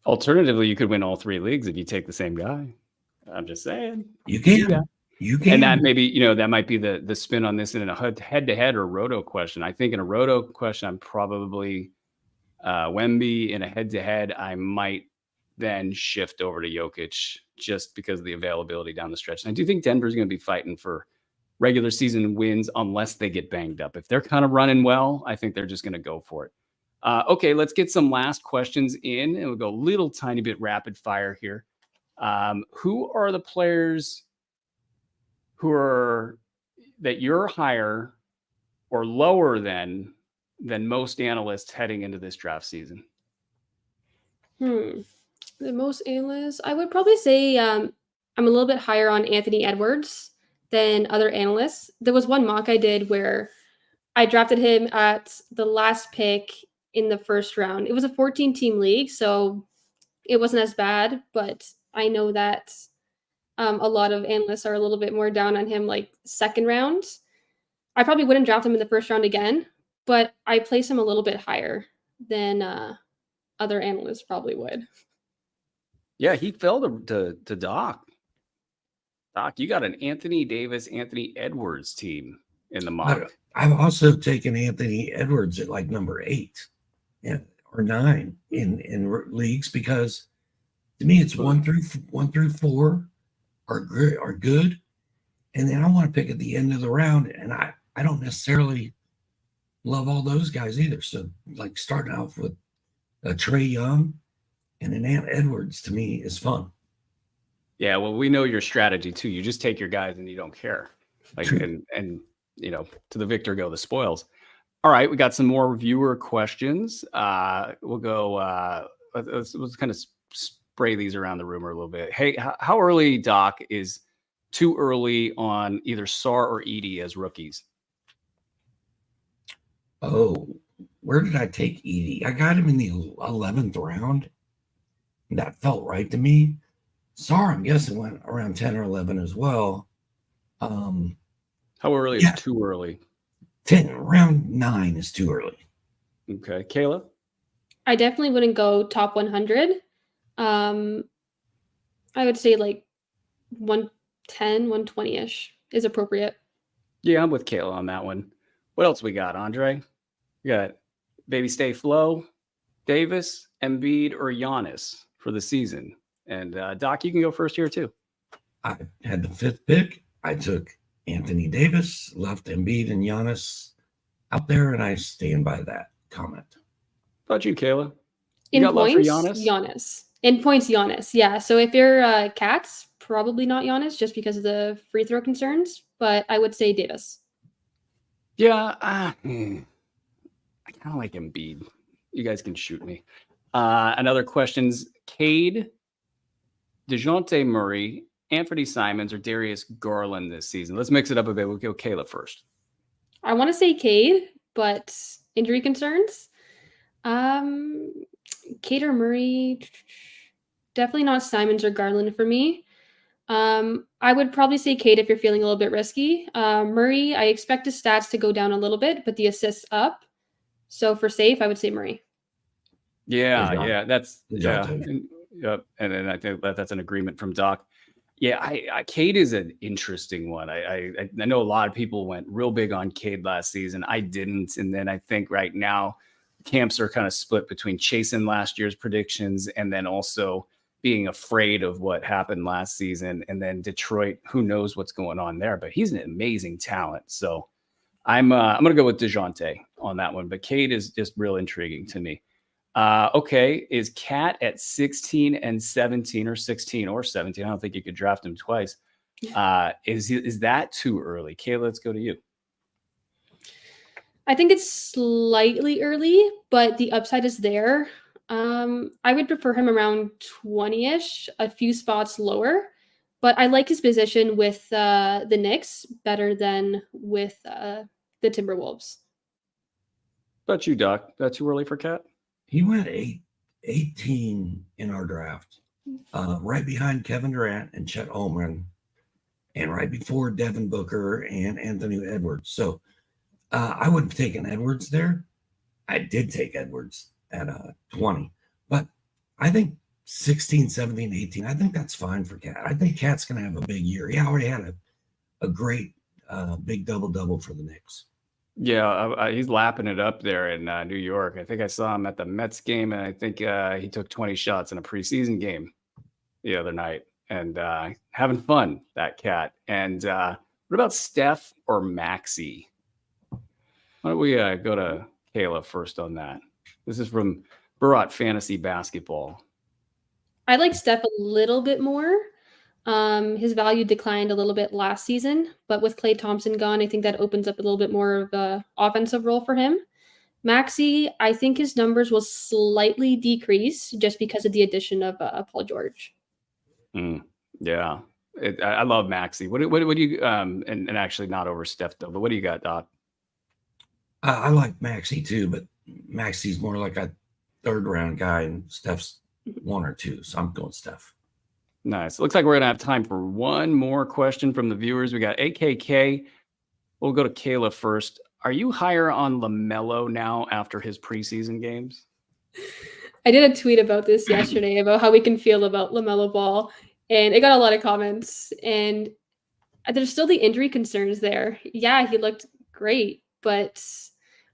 Alternatively, you could win all 3 leagues if you take the same guy. I'm just saying. You can. You can. And that maybe, that might be the spin on this in a head-to-head or roto question. I think in a roto question, I'm probably Wemby. In a head-to-head, I might then shift over to Jokic just because of the availability down the stretch. And I do think Denver's going to be fighting for regular season wins unless they get banged up. If they're kind of running well, I think they're just going to go for it. Okay, let's get some last questions in, and we'll go a little tiny bit rapid fire here. Who are the players that you're higher or lower than most analysts heading into this draft season? The most analysts, I would probably say I'm a little bit higher on Anthony Edwards than other analysts. There was one mock I did where I drafted him at the last pick in the first round. It was a 14-team league, so it wasn't as bad, but I know that a lot of analysts are a little bit more down on him, like second round. I probably wouldn't draft him in the first round again, but I place him a little bit higher than other analysts probably would. Yeah, he fell to Doc. Doc, you got an Anthony Davis, Anthony Edwards team in the mock. I've also taken Anthony Edwards at like number 8 or 9 in leagues because to me it's 1 through 4 are good, and then I want to pick at the end of the round, and I don't necessarily love all those guys either. So like starting off with a Trae Young and an Ant Edwards to me is fun. Yeah, well, we know your strategy too. You just take your guys and you don't care. Like and to the victor go the spoils. All right, we got some more viewer questions. We'll go. Let's kind of spray these around the room a little bit. Hey, how early, Doc, is too early on either Sar or Edie as rookies? Oh, where did I take Edie? I got him in the 11th round. That felt right to me. Sar, I'm guessing, went around 10 or 11 as well. How early is too early? 10, round 9 is too early. Okay. Kayla? I definitely wouldn't go top 100. I would say like 110, 120-ish is appropriate. Yeah, I'm with Kayla on that one. What else we got, Andre? We got Baby Stay Flow, Davis, Embiid, or Giannis for the season. And Doc, you can go first here too. I had the 5th pick. I took Anthony Davis, left Embiid and Giannis out there, and I stand by that comment. How about you, Kayla? In points, Giannis. In points, Giannis. Yeah. So if you're Cats, probably not Giannis just because of the free throw concerns, but I would say Davis. Yeah. I kind of like Embiid. You guys can shoot me. Another question's Cade, DeJounte Murray, Anthony Simons, or Darius Garland this season? Let's mix it up a bit. We'll go Kayla first. I want to say Cade, but injury concerns. Cade or Murray, definitely not Simons or Garland for me. I would probably say Cade if you're feeling a little bit risky. Murray, I expect his stats to go down a little bit, but the assists up. So for safe, I would say Murray. Yeah, that's and then I think that's an agreement from Doc. Yeah, Cade is an interesting one. I know a lot of people went real big on Cade last season. I didn't, and then I think right now camps are kind of split between chasing last year's predictions and then also being afraid of what happened last season. And then Detroit, who knows what's going on there? But he's an amazing talent. So I'm gonna go with DeJounte on that one. But Cade is just real intriguing to me. Okay, is Cat at 16 and 17 or 16 or 17? I don't think you could draft him twice. Is that too early? Kayla, let's go to you. I think it's slightly early, but the upside is there. I would prefer him around 20-ish, a few spots lower. But I like his position with the Knicks better than with the Timberwolves. About you, Doc. That's too early for Cat? He went 18 in our draft, right behind Kevin Durant and Chet Holmgren, and right before Devin Booker and Anthony Edwards. So I would have taken Edwards there. I did take Edwards at 20, but I think 16, 17, 18, I think that's fine for Cat. I think Cat's going to have a big year. He already had a great big double-double for the Knicks. Yeah, he's lapping it up there in New York. I think I saw him at the Mets game, and I think he took 20 shots in a preseason game the other night. And having fun, that Cat. And what about Steph or Maxey? Why don't we go to Kayla first on that? This is from Barat Fantasy Basketball. I like Steph a little bit more. His value declined a little bit last season, but with Klay Thompson gone, I think that opens up a little bit more of an offensive role for him. Maxey, I think his numbers will slightly decrease just because of the addition of Paul George. Yeah, I love Maxey. What do you and actually not over Steph though, but what do you got, Doc? I like Maxey too, but Maxey's more like a third round guy, and Steph's 1 or 2. So I'm going Steph. Nice. Looks like we're gonna have time for one more question from the viewers. We got AKK. We'll go to Kayla first. Are you higher on LaMelo now after his preseason games? I did a tweet about this yesterday about how we can feel about LaMelo Ball, and it got a lot of comments. And there's still the injury concerns there. Yeah, he looked great, but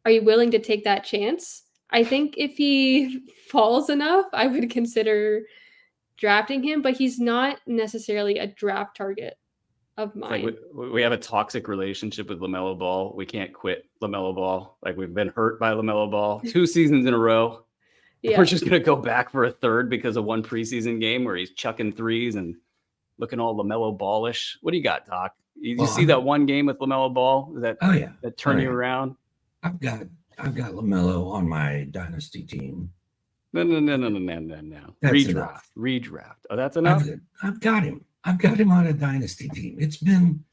are you willing to take that chance? I think if he falls enough, I would consider drafting him, but he's not necessarily a draft target of mine. Like we have a toxic relationship with LaMelo Ball. We can't quit LaMelo Ball. Like we've been hurt by LaMelo Ball 2 seasons in a row. Yeah. We're just gonna go back for a third because of one preseason game where he's chucking threes and looking all LaMelo Ballish. What do you got, Doc? You see that one game with LaMelo Ball that turned you around? I've got LaMelo on my dynasty team. No. Redraft. Oh, that's enough? I've got him. I've got him on a dynasty team. It's been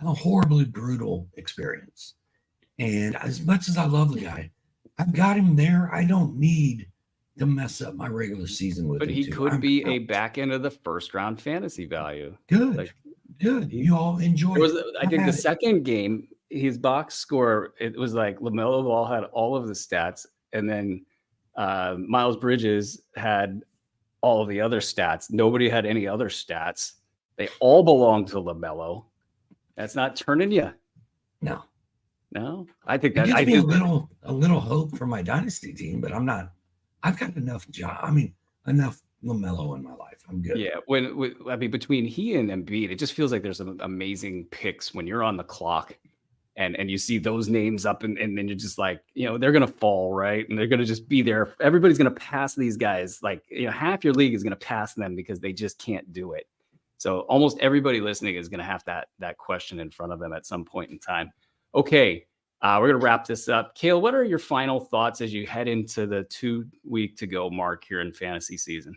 a horribly brutal experience. And as much as I love the guy, I've got him there. I don't need to mess up my regular season with him. But he could be a back end of the first round fantasy value. Good. You all enjoy it. I think the second game, his box score, it was like LaMelo Ball had all of the stats, and then Miles Bridges had all of the other stats. Nobody had any other stats. They all belong to LaMelo. That's not turning you. No. I think that gives me a little hope for my dynasty team, but I'm not. I've got enough enough LaMelo in my life. I'm good. Yeah. Between he and Embiid, it just feels like there's some amazing picks when you're on the clock. And you see those names up and then you're just like, they're going to fall, right? And they're going to just be there. Everybody's going to pass these guys. Like, half your league is going to pass them because they just can't do it. So almost everybody listening is going to have that question in front of them at some point in time. Okay, we're going to wrap this up. Kale, what are your final thoughts as you head into the 2-week to go mark here in fantasy season?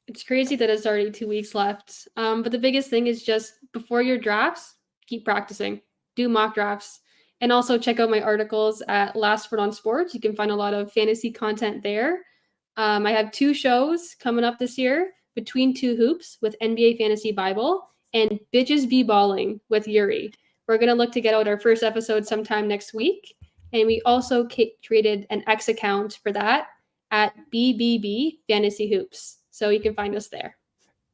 It's crazy that it's already 2 weeks left. But the biggest thing is just before your drafts, keep practicing. Do mock drafts, and also check out my articles at Last Word on Sports. You can find a lot of fantasy content there. I have 2 shows coming up this year, Between Two Hoops with NBA Fantasy Bible and Bitches Be Balling with Yuri. We're going to look to get out our first episode sometime next week. And we also created an X account for that at BBB Fantasy Hoops. So you can find us there.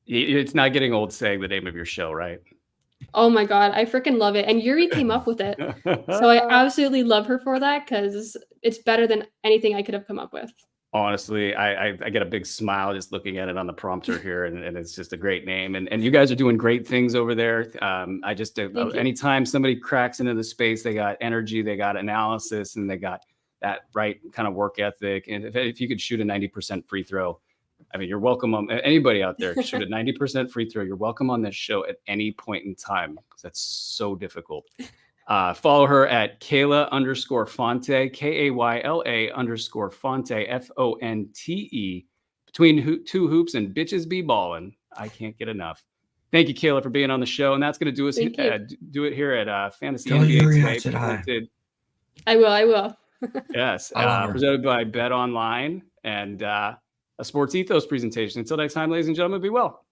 It's not getting old saying the name of your show, right? Oh my God, I freaking love it. And Yuri came up with it. So I absolutely love her for that because it's better than anything I could have come up with. Honestly, I get a big smile just looking at it on the prompter here, and it's just a great name. And you guys are doing great things over there. Anytime somebody cracks into the space, they got energy, they got analysis, and they got that right kind of work ethic. And if you could shoot a 90% free throw, you're welcome on anybody out there. Shoot a 90% free throw. You're welcome on this show at any point in time because that's so difficult. Follow her at Kayla_Fonte, Kayla_Fonte, Fonte. Between two hoops and bitches be ballin'. I can't get enough. Thank you, Kayla, for being on the show. And that's going to do us Thank you. do it here at Fantasy Tell NBA Yuri Today. I said hi. Presented, I will. yes, I love her. presented by Bet Online and a Sports Ethos presentation. Until next time, ladies and gentlemen, be well.